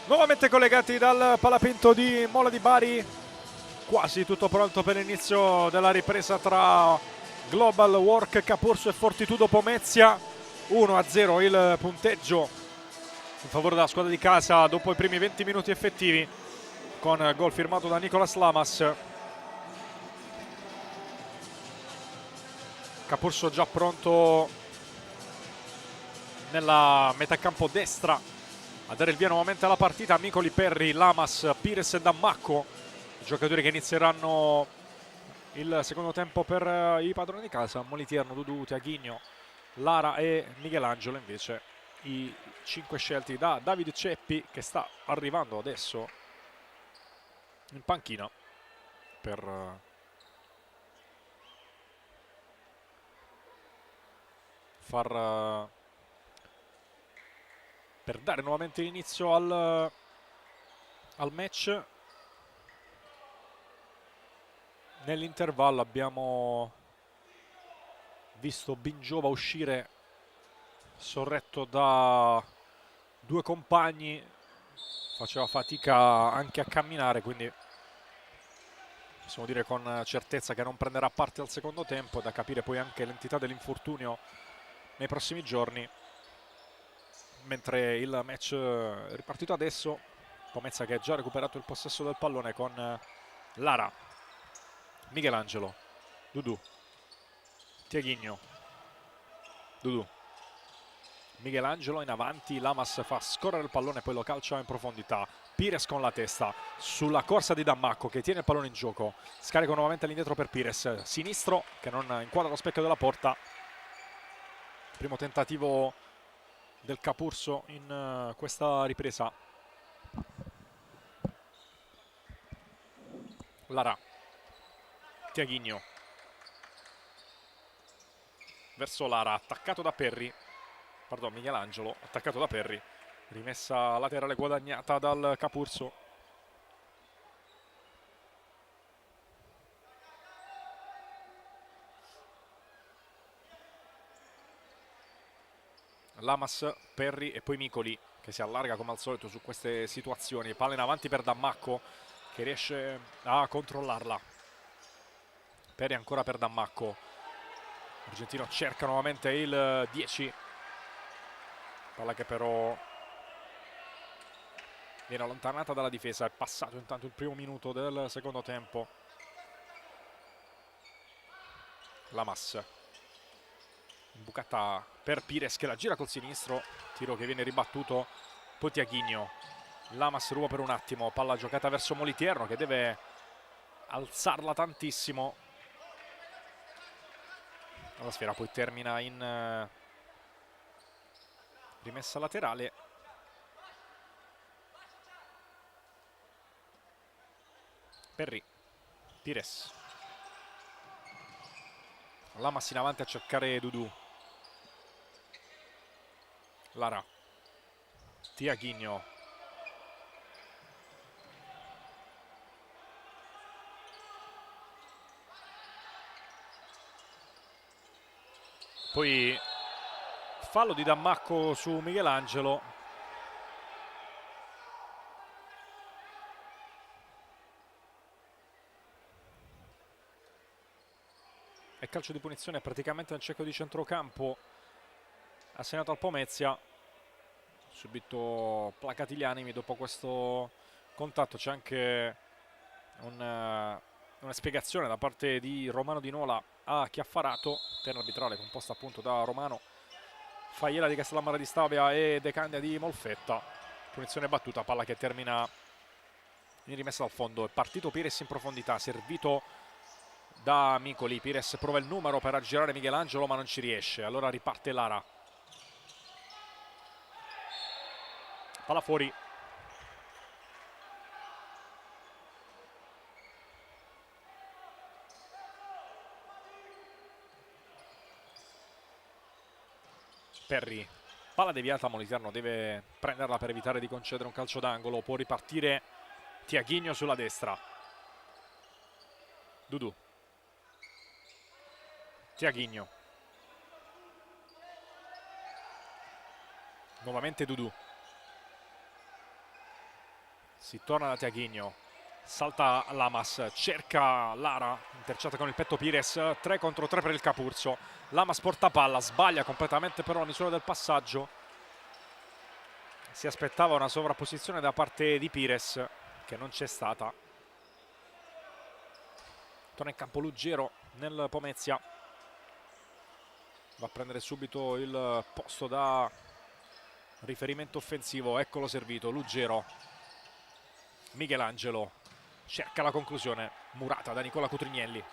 Nuovamente collegati dal Palapinto di Mola di Bari, quasi tutto pronto per l'inizio della ripresa tra Global Work Capurso e Fortitudo Pomezia. 1-0 il punteggio in favore della squadra di casa dopo i primi 20 minuti effettivi, con gol firmato da Nicolas Lamas. Capurso già pronto nella metà campo destra a dare il via nuovamente alla partita. Micoli, Perri, Lamas, Pires e Dammacco, i giocatori che inizieranno il secondo tempo per i padroni di casa. Molitierno, Dudu, Tiaghigno, Lara e Michelangelo invece i 5 scelti da Davide Ceppi, che sta arrivando adesso in panchina per per dare nuovamente l'inizio al match. Nell'intervallo abbiamo visto Bingiova uscire sorretto da due compagni, faceva fatica anche a camminare, quindi possiamo dire con certezza che non prenderà parte al secondo tempo. Da capire poi anche l'entità dell'infortunio nei prossimi giorni. Mentre il match è ripartito adesso, Pomezia che ha già recuperato il possesso del pallone con Lara, Michelangelo, Dudu, Tiaghigno, Dudu, Michelangelo in avanti, Lamas fa scorrere il pallone, poi lo calcia in profondità. Pires con la testa sulla corsa di Dammacco, che tiene il pallone in gioco, scarica nuovamente all'indietro per Pires, sinistro che non inquadra lo specchio della porta. Primo tentativo del Capurso in questa ripresa. Lara, Tiaghigno verso Lara, attaccato da Perri, pardon, Michelangelo, attaccato da Perri, rimessa laterale guadagnata dal Capurso. Lamas, Perri e poi Micoli, che si allarga come al solito su queste situazioni. Palla in avanti per Dammacco, che riesce a controllarla. Perri ancora per Dammacco. Argentino cerca nuovamente il 10. Palla che però viene allontanata dalla difesa. È passato intanto il primo minuto del secondo tempo. Lamas, bucata per Pires che la gira col sinistro, tiro che viene ribattuto. Poi Tiaghigno, Lamas ruba per un attimo, palla giocata verso Molitierno che deve alzarla tantissimo. La sfera poi termina in rimessa laterale. Perri, Pires, Lamas in avanti a cercare Dudu. Lara, Tiaghigno, poi fallo di Dammacco su Michelangelo. E calcio di punizione praticamente nel cieco di centrocampo assegnato al Pomezia. Subito placati gli animi dopo questo contatto. C'è anche una spiegazione da parte di Romano Di Nola a Chiaffarato, terna arbitrale composta appunto da Romano, Faiela di Castellammare di Stabia e De Candia di Molfetta. Punizione battuta, palla che termina in rimessa dal fondo. È partito Pires in profondità, servito da Micoli. Pires prova il numero per aggirare Michelangelo ma non ci riesce, allora riparte Lara. Palla fuori. Perri, palla deviata, Molitierno deve prenderla per evitare di concedere un calcio d'angolo. Può ripartire Tiaghigno sulla destra. Dudu, Tiaghigno, nuovamente Dudu, Si torna da Tiaguinho, salta Lamas, cerca Lara, intrecciata con il petto Pires, 3 contro 3 per il Capurso. Lamas porta palla, sbaglia completamente però la misura del passaggio. Si aspettava una sovrapposizione da parte di Pires, che non c'è stata. Torna in campo Luggero nel Pomezia. Va a prendere subito il posto da riferimento offensivo. Eccolo servito, Luggero. Michelangelo cerca la conclusione, murata da Nicola Cutrignelli.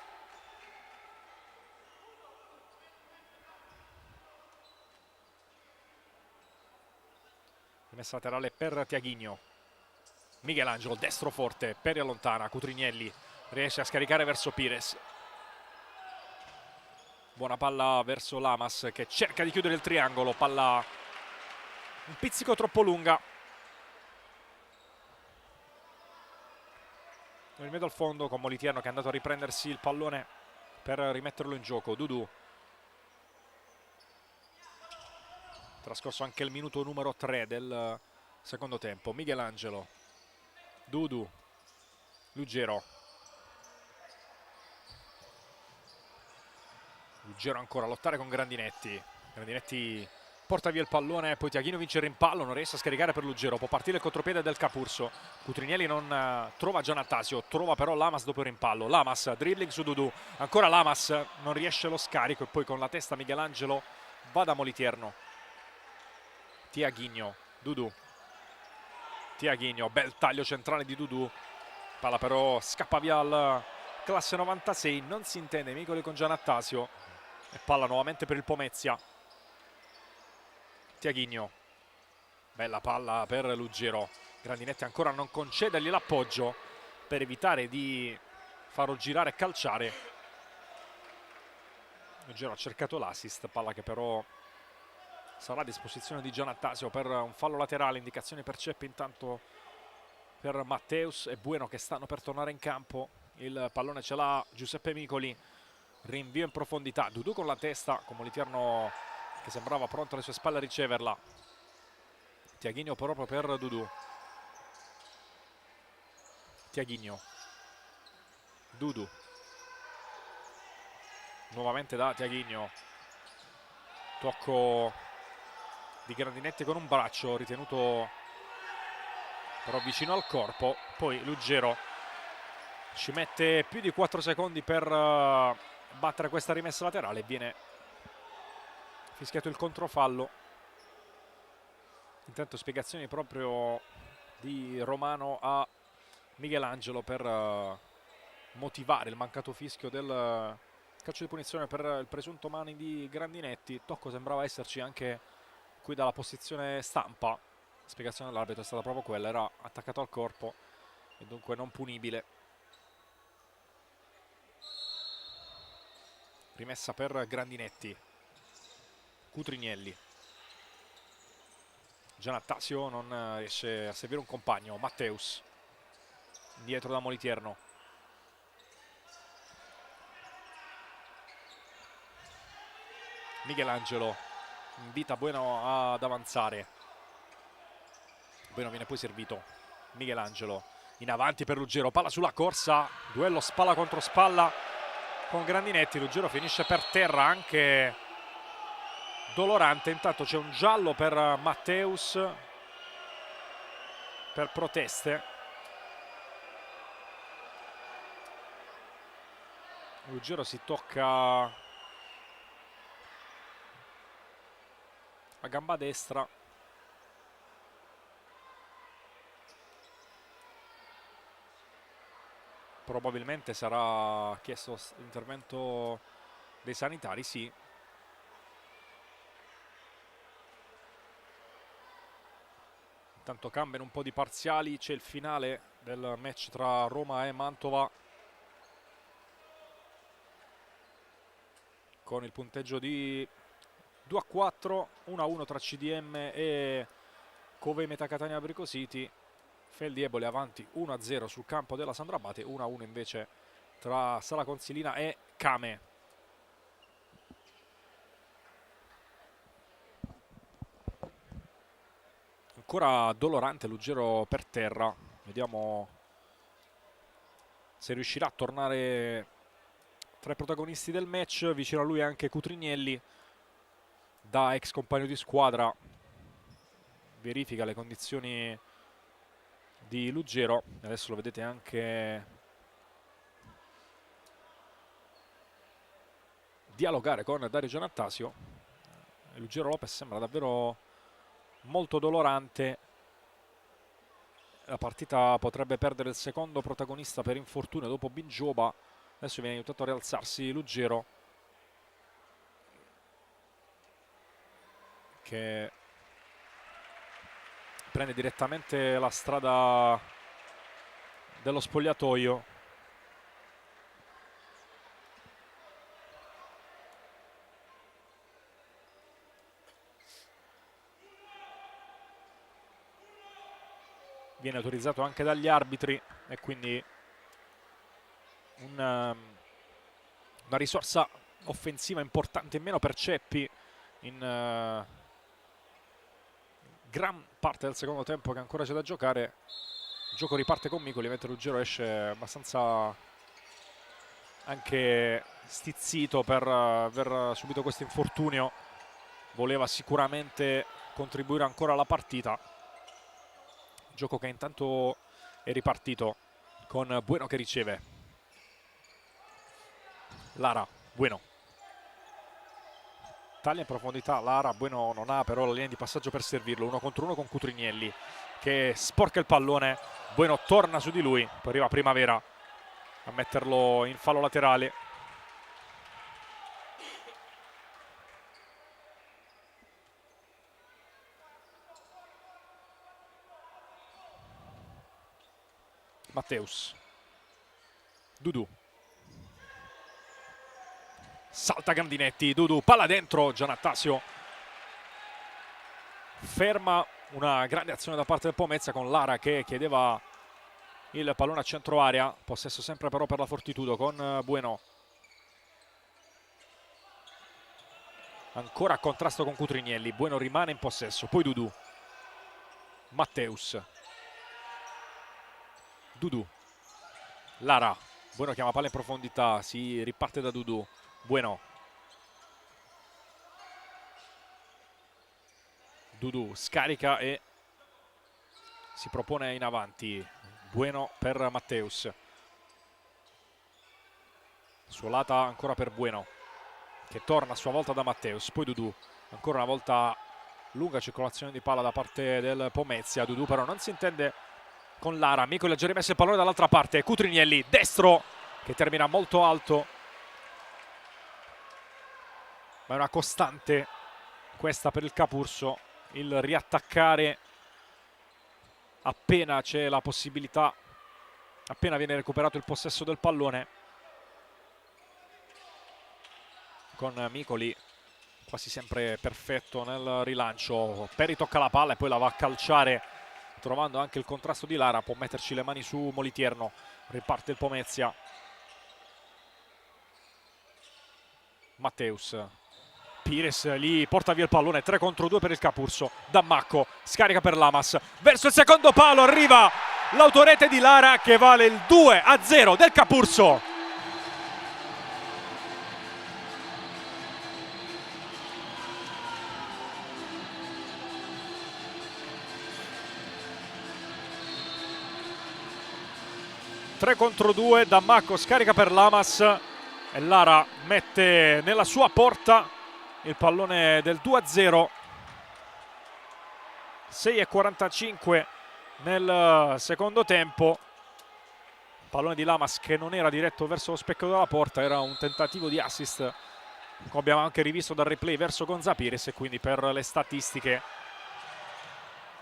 Rimessa laterale per Tiaguinho. Michelangelo, destro forte, Peri allontana, Cutrignelli riesce a scaricare verso Pires. Buona palla verso Lamas che cerca di chiudere il triangolo, palla un pizzico troppo lunga. Nel medio al fondo con Moliterno che è andato a riprendersi il pallone per rimetterlo in gioco. Dudu. Trascorso anche il minuto numero 3 del secondo tempo. Michelangelo. Dudu. Luggero. Luggero ancora a lottare con Grandinetti. Grandinetti porta via il pallone, poi Tiaguinho vince il rimpallo, non riesce a scaricare per Luggero, può partire il contropiede del Capurso. Cutrignelli non trova Giannattasio, trova però Lamas dopo il rimpallo. Lamas, dribbling su Dudu, ancora Lamas, non riesce lo scarico e poi con la testa Michelangelo va da Moliterno. Tiaguinho, Dudu. Tiaguinho, bel taglio centrale di Dudu. Palla però scappa via al classe 96, non si intende Micoli con Giannattasio. E palla nuovamente per il Pomezia. Tiaguinho, bella palla per Luggero. Grandinetti ancora non concedergli l'appoggio per evitare di farlo girare e calciare. Luggero ha cercato l'assist, palla che però sarà a disposizione di Giannattasio per un fallo laterale. Indicazioni per Ceppi intanto per Matteus e Bueno che stanno per tornare in campo. Il pallone ce l'ha Giuseppe Micoli, rinvio in profondità, Dudu con la testa, con Moliterno che sembrava pronto alle sue spalle a riceverla. Tiaguinho proprio per Dudu. Tiaguinho. Dudu. Nuovamente da Tiaguinho. Tocco di Grandinetti con un braccio, ritenuto però vicino al corpo. Poi Luggero ci mette più di 4 secondi per battere questa rimessa laterale e viene fischiato il controfallo. Intanto spiegazioni proprio di Romano a Michelangelo per motivare il mancato fischio del calcio di punizione per il presunto mani di Grandinetti. Tocco sembrava esserci anche qui dalla posizione stampa. La spiegazione dell'arbitro è stata proprio quella, era attaccato al corpo e dunque non punibile. Rimessa per Grandinetti. Cutrignelli. Giannattasio non riesce a servire un compagno. Matteus. Indietro da Moliterno. Michelangelo invita Bueno ad avanzare. Bueno viene poi servito. Michelangelo in avanti per Luggero. Palla sulla corsa. Duello spalla contro spalla con Grandinetti. Luggero finisce per terra anche dolorante. Intanto c'è un giallo per Matteus per proteste. Luggero si tocca a gamba destra. Probabilmente sarà chiesto l'intervento dei sanitari, sì. Intanto cambiano un po' di parziali, c'è il finale del match tra Roma e Mantova con il punteggio di 2-4, 1-1 tra CDM e Covei Meta Catania Bricositi. Feldi Eboli avanti 1-0 sul campo della Sandro Abate, 1-1 invece tra Sala Consilina e Came. Ancora dolorante Luggero per terra, Vediamo se riuscirà a tornare tra i protagonisti del match. Vicino a lui anche Cutrinielli, da ex compagno di squadra. Verifica le condizioni di Luggero. Adesso lo vedete anche dialogare con Dario Giannattasio. Luggero Lopez sembra davvero molto dolorante. La partita potrebbe perdere il secondo protagonista per infortunio dopo Bingioba. Adesso viene aiutato a rialzarsi Luggero, che prende direttamente la strada dello spogliatoio. Viene autorizzato anche dagli arbitri e quindi una risorsa offensiva importante in meno per Ceppi in gran parte del secondo tempo che ancora c'è da giocare. Il gioco riparte con Micoli, mentre Ruggero esce abbastanza anche stizzito per aver subito questo infortunio. Voleva sicuramente contribuire ancora alla partita. Gioco che intanto è ripartito con Bueno che riceve. Lara, Bueno. Taglia in profondità Lara, Bueno non ha però la linea di passaggio per servirlo. 1 contro 1 con Cutrinielli che sporca il pallone. Bueno torna su di lui, poi arriva Primavera a metterlo in fallo laterale. Matteus, Dudu, salta Gandinetti, Dudu, palla dentro, Giannattasio ferma una grande azione da parte del Pomezia con Lara che chiedeva il pallone a centro area. Possesso sempre però per la Fortitudo con Bueno, ancora a contrasto con Cutrinielli. Bueno rimane in possesso, poi Dudu, Matteus, Dudu, Lara, Bueno chiama palla in profondità, si riparte da Dudu, Bueno, Dudu scarica e si propone in avanti. Bueno per Matteus, suolata ancora per Bueno che torna a sua volta da Matteus, poi Dudu, ancora una volta lunga circolazione di palla da parte del Pomezia. Dudu però non si intende con Lara. Micoli ha già rimesso il pallone dall'altra parte. Cutrinielli destro che termina molto alto, ma è una costante questa per il Capurso, il riattaccare appena c'è la possibilità, appena viene recuperato il possesso del pallone, con Micoli quasi sempre perfetto nel rilancio. Peri tocca la palla e poi la va a calciare, trovando anche il contrasto di Lara. Può metterci le mani su Molitierno. Riparte il Pomezia. Matteus, Pires gli porta via il pallone. 3 contro 2 per il Capurso. Dammacco scarica per Lamas verso il secondo palo, arriva l'autorete di Lara che vale il 2-0 del Capurso. Tre contro 2, Dammacco scarica per Lamas e Lara mette nella sua porta il pallone del 2-0. 6:45 nel secondo tempo. Pallone di Lamas che non era diretto verso lo specchio della porta, era un tentativo di assist, come abbiamo anche rivisto dal replay, verso Gonza Pires, e quindi per le statistiche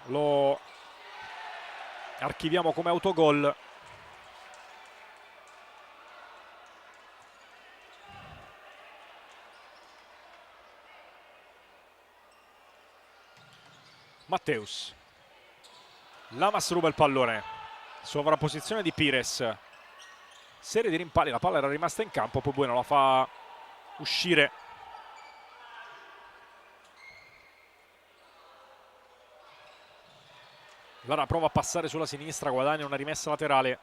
lo archiviamo come autogol. Matteus, Lamas ruba il pallone, sovrapposizione di Pires, serie di rimpalli, la palla era rimasta in campo, poi Bueno la fa uscire. Lara prova a passare sulla sinistra, guadagna una rimessa laterale.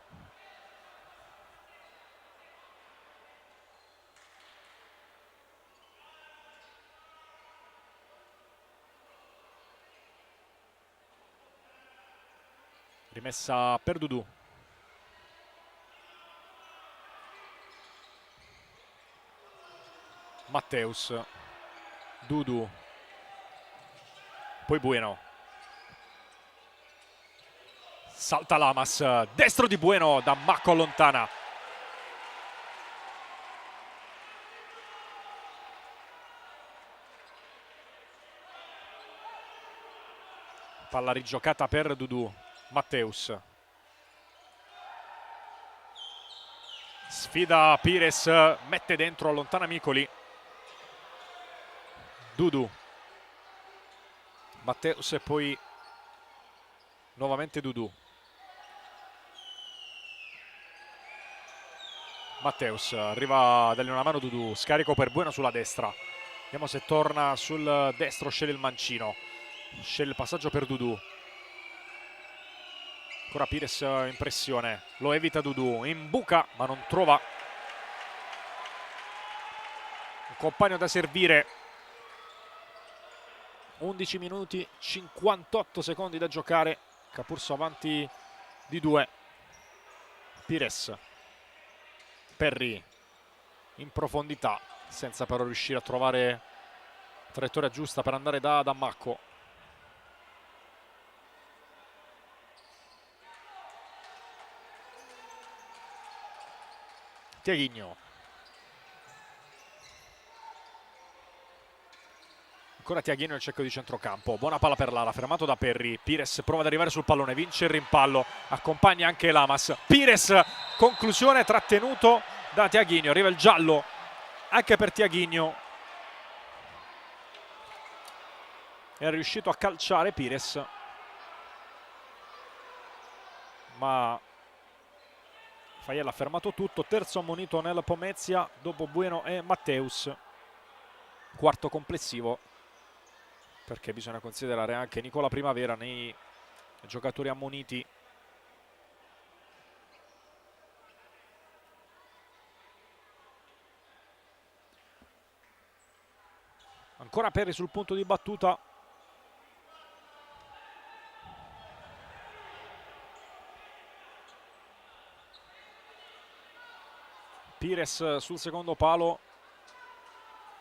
Rimessa per Dudu. Matteus. Dudu. Poi Bueno. Salta Lamas. Destro di Bueno, da Macco allontana. Palla rigiocata per Dudu. Matteus. Sfida Pires, mette dentro, allontana Micoli. Dudu. Matteus e poi nuovamente Dudu. Matteus, arriva a dargli una mano Dudu, scarico per Bueno sulla destra. Vediamo se torna sul destro, sceglie il mancino. Sceglie il passaggio per Dudu. Ancora Pires in pressione, lo evita Dudu, imbuca ma non trova un compagno da servire. 11 minuti 58 secondi da giocare, Capurso avanti di 2. Pires, Perry in profondità senza però riuscire a trovare la traiettoria giusta per andare da Macco. Tiaguinho. Ancora Tiaguinho nel cerchio di centrocampo. Buona palla per Lara, fermato da Perry. Pires prova ad arrivare sul pallone, vince il rimpallo, accompagna anche Lamas. Pires, conclusione, trattenuto da Tiaguinho. Arriva il giallo anche per Tiaguinho. È riuscito a calciare Pires, ma Faiella ha fermato tutto. Terzo ammonito nel Pomezia dopo Bueno e Matteus. Quarto complessivo, perché bisogna considerare anche Nicola Primavera nei giocatori ammoniti. Ancora Perry sul punto di battuta. Pires sul secondo palo,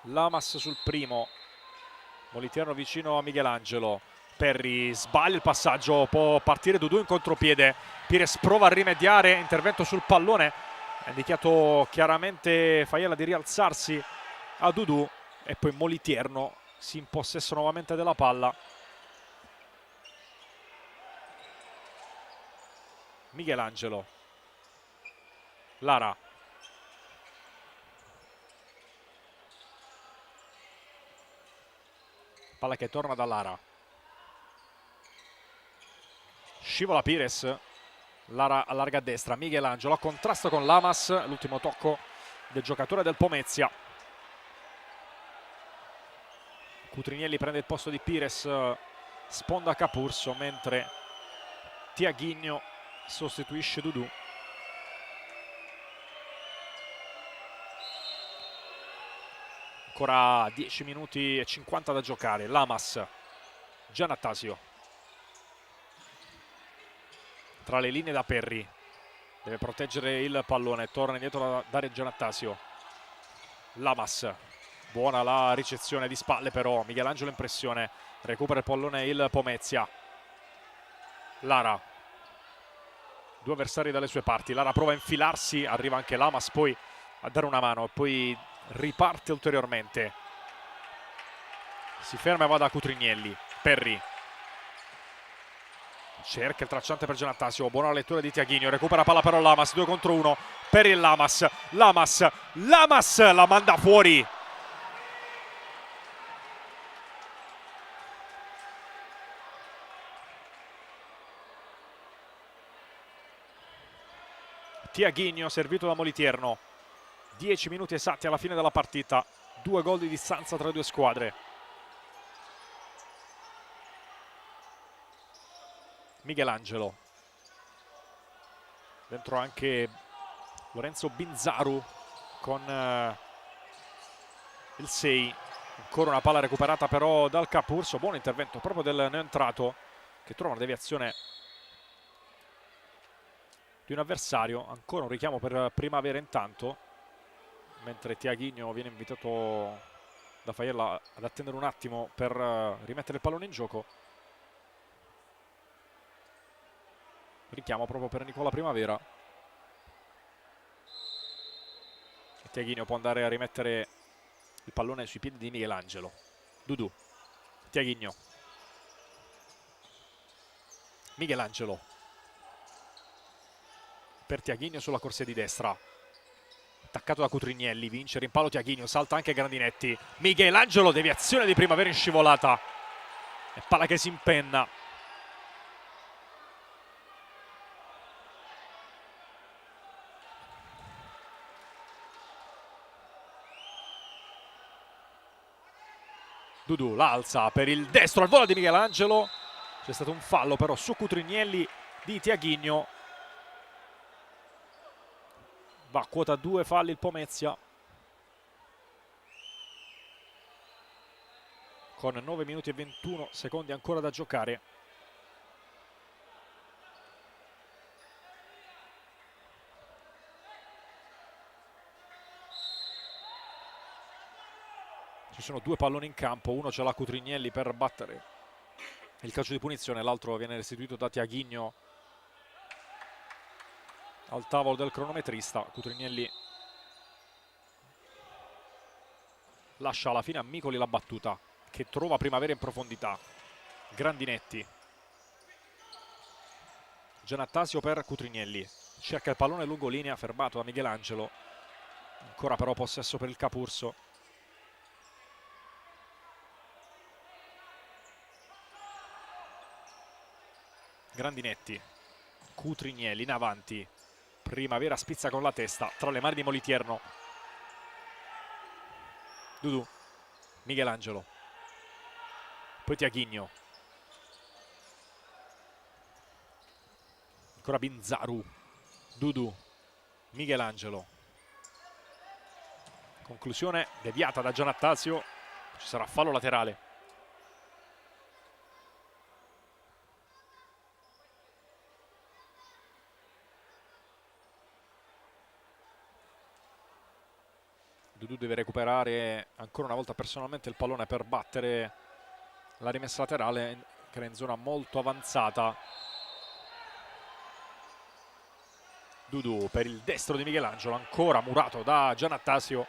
Lamas sul primo, Moliterno vicino a Michelangelo. Perry sbaglia il passaggio, può partire Dudu in contropiede. Pires prova a rimediare, intervento sul pallone, ha indicato chiaramente Faiella di rialzarsi a Dudu e poi Moliterno si impossessa nuovamente della palla. Michelangelo, Lara. Palla che torna da Lara. Scivola Pires. Lara allarga a destra. Michelangelo a contrasto con Lamas. L'ultimo tocco del giocatore del Pomezia. Cutrinielli prende il posto di Pires. Sponda Capurso, mentre Tiaguinho sostituisce Dudu. Ancora 10 minuti e 50 da giocare. Lamas, Giannattasio. Tra le linee da Perry. Deve proteggere il pallone. Torna indietro da Dario Giannattasio. Lamas. Buona la ricezione di spalle però. Michelangelo in pressione. Recupera il pallone il Pomezia. Lara. Due avversari dalle sue parti. Lara prova a infilarsi. Arriva anche Lamas poi a dare una mano. E poi riparte ulteriormente. Si ferma e va da Cutrinielli. Perry cerca il tracciante per Giannattasio. Buona lettura di Tiaguinho. Recupera palla però Lamas. 2 contro 1. Perry e Lamas. Lamas la manda fuori. Tiaguinho servito da Moliterno. 10 minuti esatti alla fine della partita. 2 gol di distanza tra le due squadre. Michelangelo. Dentro anche Lorenzo Binzaru con il 6. Ancora una palla recuperata però dal Capurso. Buon intervento proprio del neoentrato, che trova una deviazione di un avversario. Ancora un richiamo per Primavera intanto, mentre Tiaghigno viene invitato da Faiella ad attendere un attimo per rimettere il pallone in gioco. Richiamo proprio per Nicola Primavera. E Tiaghigno può andare a rimettere il pallone sui piedi di Michelangelo. Dudu, Tiaghigno, Michelangelo per Tiaghigno sulla corsia di destra, attaccato da Cutrignelli, vince il rimpallo Tiaghigno, salta anche Grandinetti. Michelangelo, deviazione di Primavera in scivolata e palla che si impenna. Dudu l'alza per il destro al volo di Michelangelo. C'è stato un fallo però su Cutrignelli di Tiaghigno. Va a quota 2 falli il Pomezia, con 9 minuti e 21 secondi ancora da giocare. Ci sono 2 palloni in campo, uno ce l'ha Cutrignelli per battere il calcio di punizione, l'altro viene restituito da Tiaghigno al tavolo del cronometrista. Cutrignelli lascia alla fine a Micoli la battuta, che trova Primavera in profondità. Grandinetti, Giannattasio per Cutrignelli, cerca il pallone lungo linea, fermato da Michelangelo. Ancora però possesso per il Capurso. Grandinetti, Cutrignelli in avanti. Primavera spizza con la testa tra le mani di Molitierno. Dudu, Michelangelo, poi Tiaghigno, ancora Binzaru, Dudu, Michelangelo. Conclusione deviata da Giannattasio, ci sarà fallo laterale. Dudu deve recuperare ancora una volta personalmente il pallone per battere la rimessa laterale, che era in zona molto avanzata. Dudu per il destro di Michelangelo, ancora murato da Giannattasio.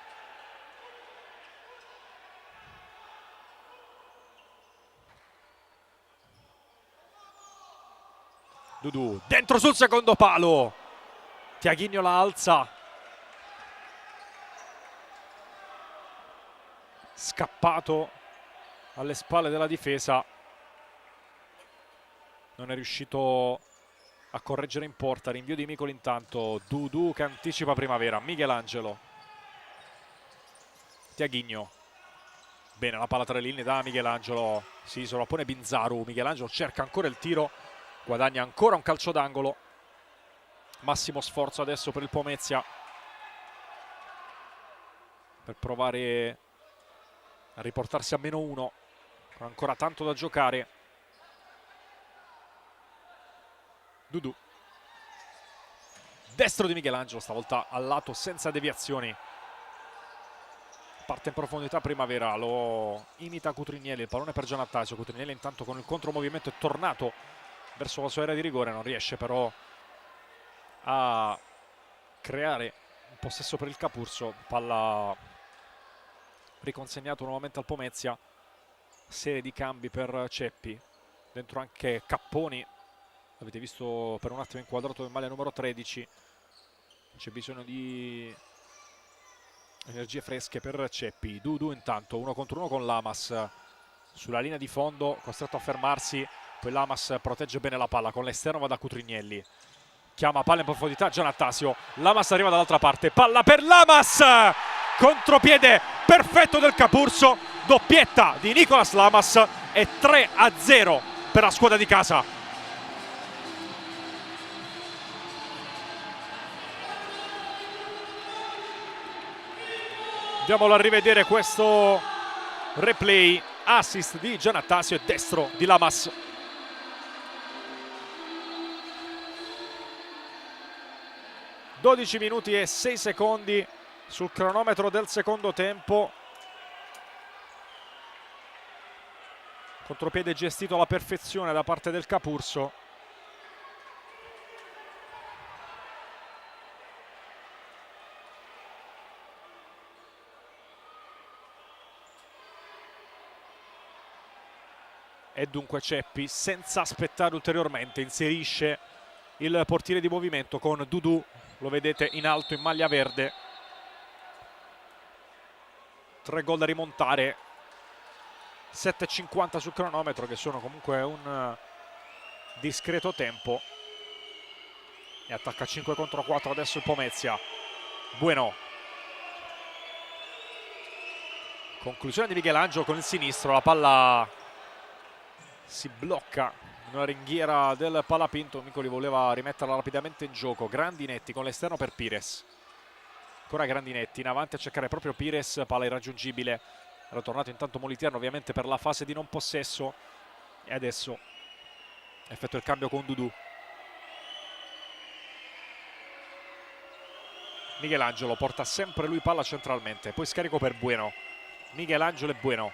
Dudu dentro sul secondo palo, Tiaghigno la alza. Scappato alle spalle della difesa, non è riuscito a correggere in porta. Rinvio di Micoli intanto. Dudu che anticipa Primavera. Michelangelo, Tiaghigno, bene la palla tra le linee da Michelangelo, si sovrappone Binzaru. Michelangelo cerca ancora il tiro, guadagna ancora un calcio d'angolo. Massimo sforzo adesso per il Pomezia per provare a riportarsi a -1, con ancora tanto da giocare. Dudu, destro di Michelangelo, stavolta al lato senza deviazioni. Parte in profondità Primavera, lo imita Cutrignelli, il pallone per Giannattasio. Cutrignelli intanto con il contromovimento è tornato verso la sua area di rigore, non riesce però a creare un possesso per il Capurso. Palla riconsegnato nuovamente al Pomezia. Serie di cambi per Ceppi, dentro anche Capponi, avete visto per un attimo inquadrato in maglia numero 13. C'è bisogno di energie fresche per Ceppi. Dudu intanto 1 contro 1 con Lamas sulla linea di fondo, costretto a fermarsi. Poi Lamas protegge bene la palla, con l'esterno va da Cutrignelli, chiama palla in profondità Giannattasio. Lamas arriva dall'altra parte, palla per Lamas, contropiede perfetto del Capurso, doppietta di Nicolas Lamas e 3-0 per la squadra di casa. Andiamolo a rivedere questo replay. Assist di Giannattasio e destro di Lamas. (12 minuti e 6 secondi sul cronometro del secondo tempo). Contropiede gestito alla perfezione da parte del Capurso. E dunque Ceppi, senza aspettare ulteriormente, inserisce il portiere di movimento con Dudu. Lo vedete in alto in maglia verde. 3 gol da rimontare. 7,50 sul cronometro, che sono comunque un discreto tempo. E attacca 5 contro 4 adesso il Pomezia. Bueno. Conclusione di Michelangelo con il sinistro. La palla si blocca in una ringhiera del Palapinto. Micoli voleva rimetterla rapidamente in gioco. Grandinetti con l'esterno per Pires. Ancora Grandinetti in avanti a cercare proprio Pires. Palla irraggiungibile. Era tornato intanto Moliterno ovviamente per la fase di non possesso. E adesso effettua il cambio con Dudu. Michelangelo porta sempre lui palla centralmente. Poi scarico per Bueno. Michelangelo e Bueno.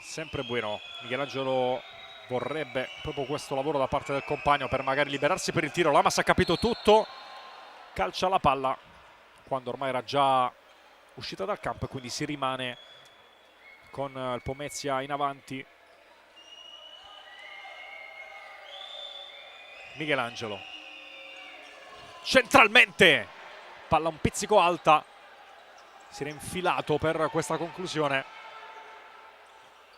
Sempre Bueno. Michelangelo vorrebbe proprio questo lavoro da parte del compagno per magari liberarsi per il tiro. Lamas ha capito tutto. Calcia la palla quando ormai era già uscita dal campo e quindi si rimane con il Pomezia in avanti. Michelangelo centralmente, palla un pizzico alta, si era infilato per questa conclusione.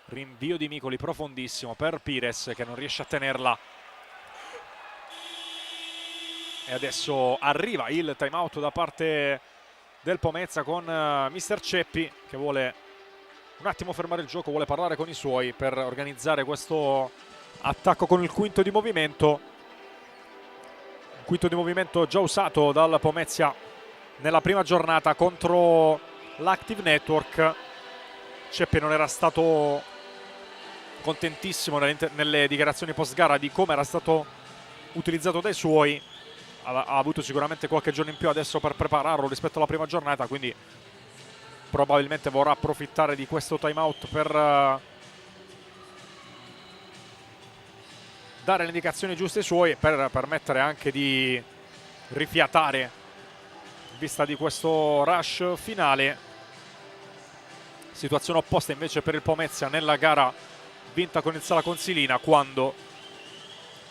Rinvio di Micoli profondissimo per Pires che non riesce a tenerla. E adesso arriva il time out da parte del Pomezia con mister Ceppi, che vuole un attimo fermare il gioco, vuole parlare con i suoi per organizzare questo attacco con il quinto di movimento. Quinto di movimento già usato dal Pomezia nella prima giornata contro l'Active Network. Ceppi non era stato contentissimo nelle dichiarazioni post gara di come era stato utilizzato dai suoi. Ha avuto sicuramente qualche giorno in più adesso per prepararlo rispetto alla prima giornata, quindi probabilmente vorrà approfittare di questo timeout per dare le indicazioni giuste ai suoi e per permettere anche di rifiatare in vista di questo rush finale. Situazione opposta invece per il Pomezia nella gara vinta con il Sala Consilina, quando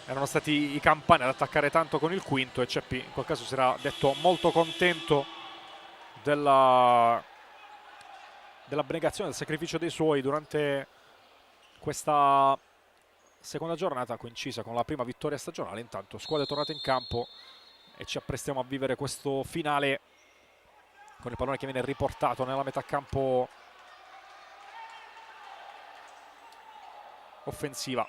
erano stati i campani ad attaccare tanto con il quinto e Ceppi in quel caso si era detto molto contento dell'abnegazione, del sacrificio dei suoi durante questa seconda giornata coincisa con la prima vittoria stagionale. Intanto squadre tornate in campo e ci apprestiamo a vivere questo finale con il pallone che viene riportato nella metà campo offensiva.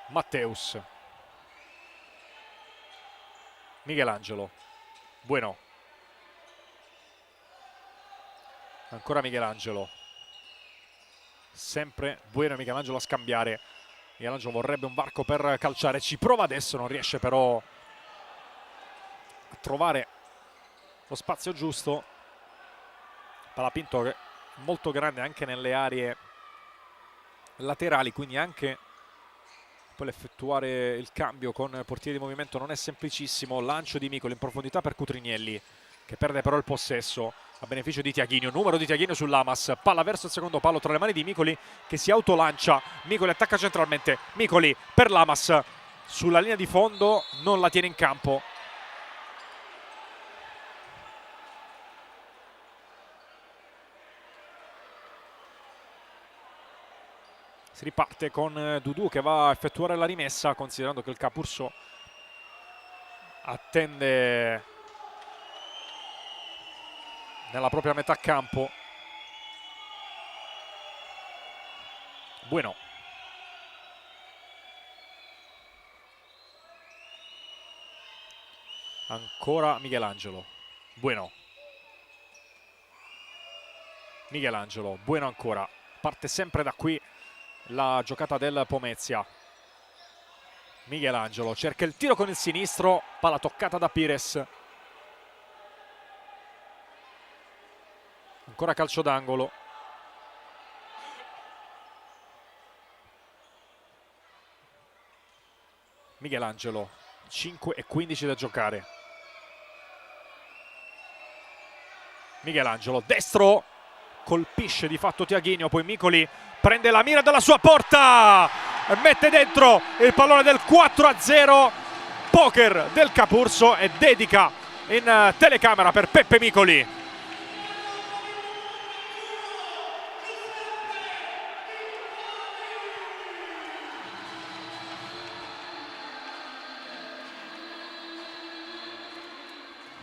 Matteus, Michelangelo, Bueno, ancora Michelangelo, sempre Bueno e Michelangelo a scambiare. Michelangelo vorrebbe un varco per calciare, ci prova adesso, non riesce però a trovare lo spazio giusto. Palapinto è molto grande anche nelle aree laterali, quindi anche poi effettuare il cambio con portiere di movimento non è semplicissimo. Lancio di Micoli in profondità per Cutrinielli, che perde però il possesso a beneficio di Tiaghinio. Numero di Tiaghinio su Lamas, palla verso il secondo palo tra le mani di Micoli che si autolancia. Micoli attacca centralmente, Micoli per Lamas sulla linea di fondo, non la tiene in campo. Si riparte con Dudu che va a effettuare la rimessa, considerando che il Capurso attende nella propria metà campo. Bueno. Ancora Michelangelo. Bueno. Michelangelo. Bueno ancora. Parte sempre da qui la giocata del Pomezia. Michelangelo cerca il tiro con il sinistro. Palla toccata da Pires. Ancora calcio d'angolo. Michelangelo. 5:15 da giocare. Michelangelo, destro, colpisce di fatto Tiaghinho, poi Micoli prende la mira dalla sua porta e mette dentro il pallone del 4-0. Poker del Capurso e dedica in telecamera per Peppe Micoli.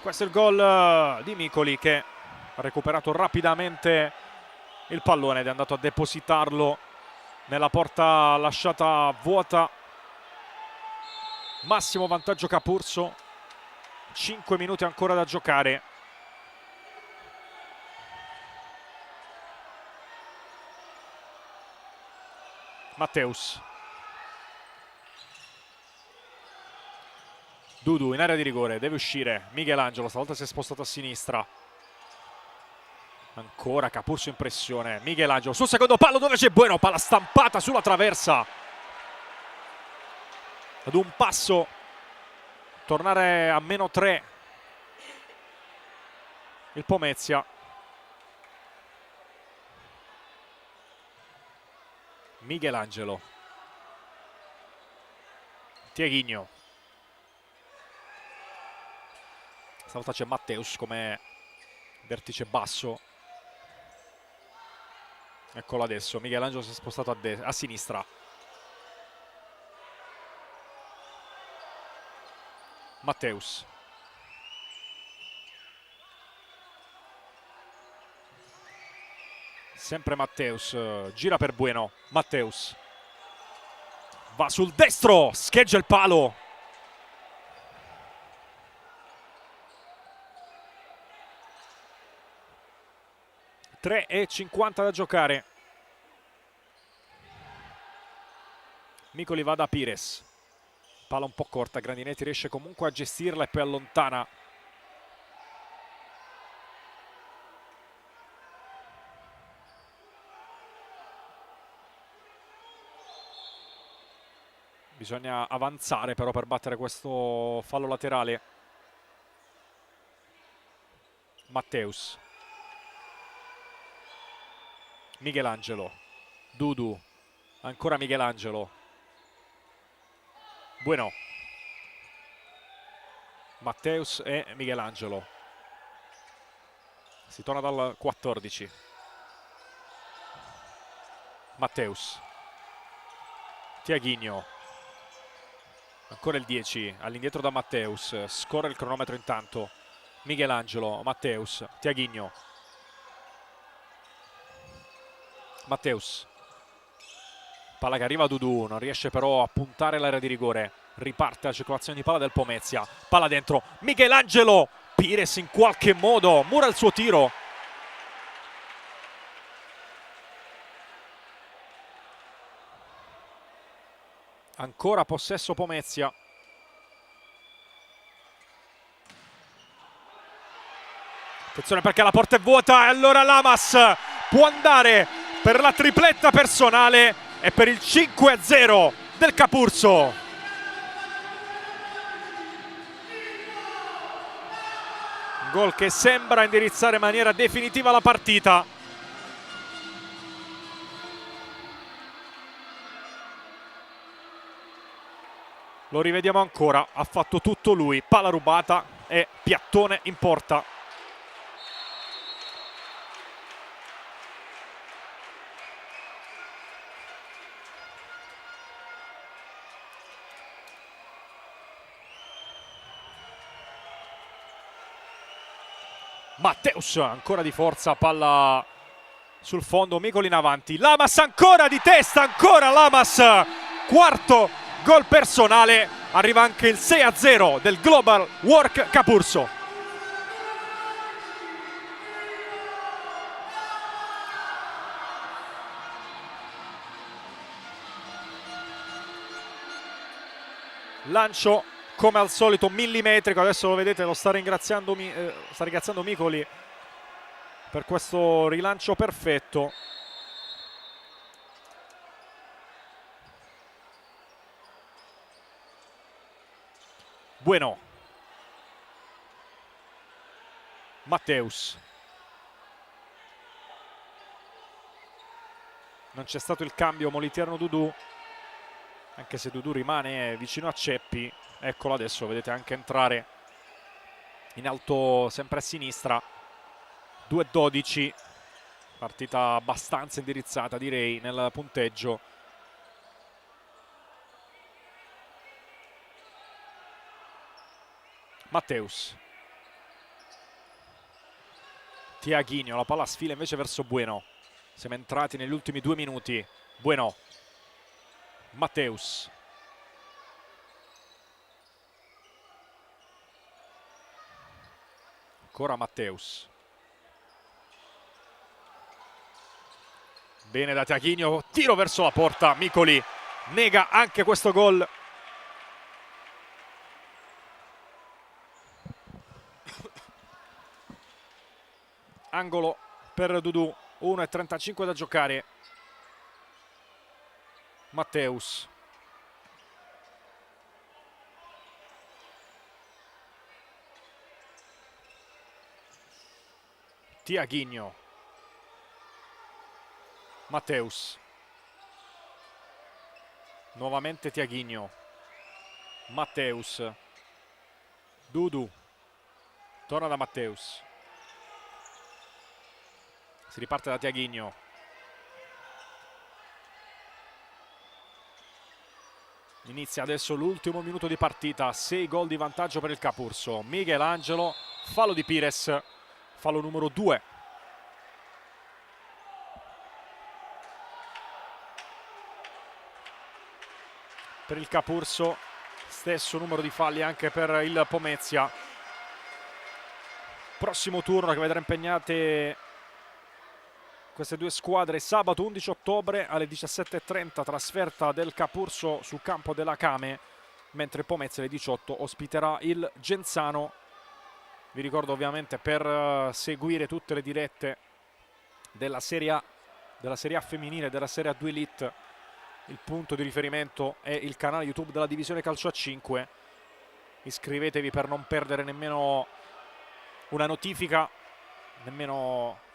Questo è il gol di Micoli che ha recuperato rapidamente il pallone ed è andato a depositarlo nella porta lasciata vuota. Massimo vantaggio Capurso, 5 minuti ancora da giocare. Matteus. Dudu in area di rigore, deve uscire. Michelangelo stavolta si è spostato a sinistra. Ancora Capurso in pressione. Michelangelo sul secondo palo dove c'è Bueno, palla stampata sulla traversa. Ad un passo tornare a -3 il Pomezia. Michelangelo. Tiaghinho. Stavolta c'è Matteus come vertice basso. Eccolo adesso, Michelangelo si è spostato a sinistra. Matteus. Sempre Matteus, gira per Bueno. Matteus. Va sul destro, scheggia il palo. 3:50 da giocare. Micoli va da Pires. Palla un po' corta, Grandinetti riesce comunque a gestirla e poi allontana. Bisogna avanzare però per battere questo fallo laterale. Matteus. Michelangelo. Dudu. Ancora Michelangelo. Bueno. Matteus e Michelangelo. Si torna dal 14. Matteus. Tiaghinho. Ancora il 10. All'indietro da Matteus. Scorre il cronometro intanto. Michelangelo. Matteus. Tiaghinho. Matteus. Palla che arriva a Dudu, non riesce però a puntare l'area di rigore. Riparte la circolazione di palla del Pomezia. Palla dentro, Michelangelo. Pires in qualche modo mura il suo tiro. Ancora possesso Pomezia. Attenzione perché la porta è vuota e allora Lamas può andare per la tripletta personale e per il 5-0 del Capurso. Un gol che sembra indirizzare in maniera definitiva la partita. Lo rivediamo ancora, ha fatto tutto lui, palla rubata e piattone in porta. Matteus ancora di forza, palla sul fondo, Micoli in avanti, Lamas ancora di testa, ancora Lamas, quarto gol personale, arriva anche il 6-0 del Global Work Capurso. Lancio come al solito millimetrico, adesso lo vedete, lo sta ringraziando Micoli per questo rilancio perfetto. Bueno, Matteus, non c'è stato il cambio Moliterno-Dudu, anche se Dudu rimane vicino a Ceppi. Eccolo adesso, vedete anche entrare in alto sempre a sinistra. 2-12, partita abbastanza indirizzata direi nel punteggio. Matteus, Tiaguinho, la palla sfila invece verso Bueno. Siamo entrati negli ultimi 2 minuti. Bueno, Matteus, ancora Matteus, bene da Tiaguinho, tiro verso la porta, Micoli nega anche questo gol. Angolo per Dudu, 1:35 da giocare. Matteus, Tiaguinho, Matteus, nuovamente Tiaguinho, Matteus, Dudu, torna da Matteus, si riparte da Tiaguinho. Inizia adesso l'ultimo minuto di partita, 6 gol di vantaggio per il Capurso. Michelangelo, fallo di Pires, fallo numero 2. Per il Capurso, stesso numero di falli anche per il Pomezia. Prossimo turno che vedrà impegnate queste due squadre sabato 11 ottobre alle 17:30, trasferta del Capurso sul campo della Came, mentre Pomezia alle 18 ospiterà il Genzano. Vi ricordo ovviamente, per seguire tutte le dirette della Serie A femminile, della Serie A2 Elite, il punto di riferimento è il canale YouTube della Divisione Calcio A5. Iscrivetevi per non perdere nemmeno una notifica, nemmeno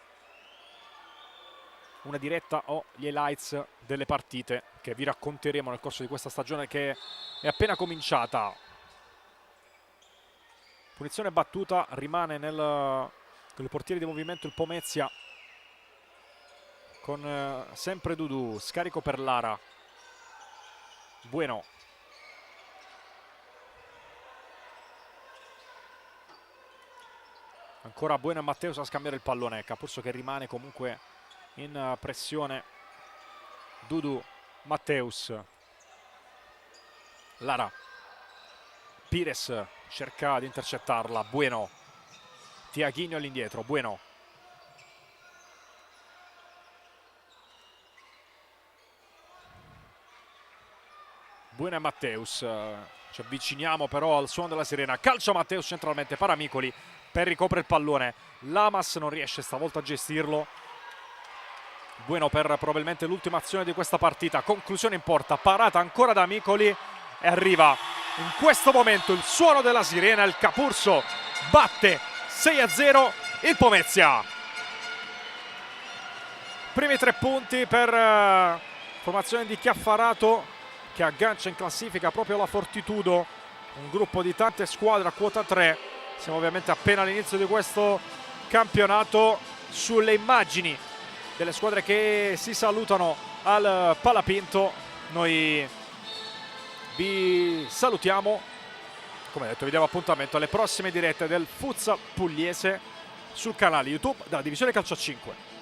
una diretta o gli highlights delle partite che vi racconteremo nel corso di questa stagione che è appena cominciata. Punizione battuta, rimane con il portiere di movimento il Pomezia, con sempre Dudu, scarico per Lara. Bueno, ancora Bueno e Matteus a scambiare il pallone. Capurso che rimane comunque in pressione. Dudu, Matteus, Lara, Pires cerca di intercettarla. Bueno, Tiaguinho all'indietro. Bueno, Bueno e Matteus, ci avviciniamo però al suono della sirena. Calcio Matteus centralmente, para Micoli per ricopre il pallone. Lamas non riesce stavolta a gestirlo. Bueno per probabilmente l'ultima azione di questa partita. Conclusione in porta, parata ancora da Micoli e arriva in questo momento il suono della sirena. Il Capurso batte 6-0 il Pomezia. Primi 3 punti per formazione di Chiaffarato, che aggancia in classifica proprio la Fortitudo, un gruppo di tante squadre a quota 3. Siamo ovviamente appena all'inizio di questo campionato. Sulle immagini delle squadre che si salutano al Palapinto noi vi salutiamo, come detto vi diamo appuntamento alle prossime dirette del futsal pugliese sul canale YouTube della Divisione Calcio 5.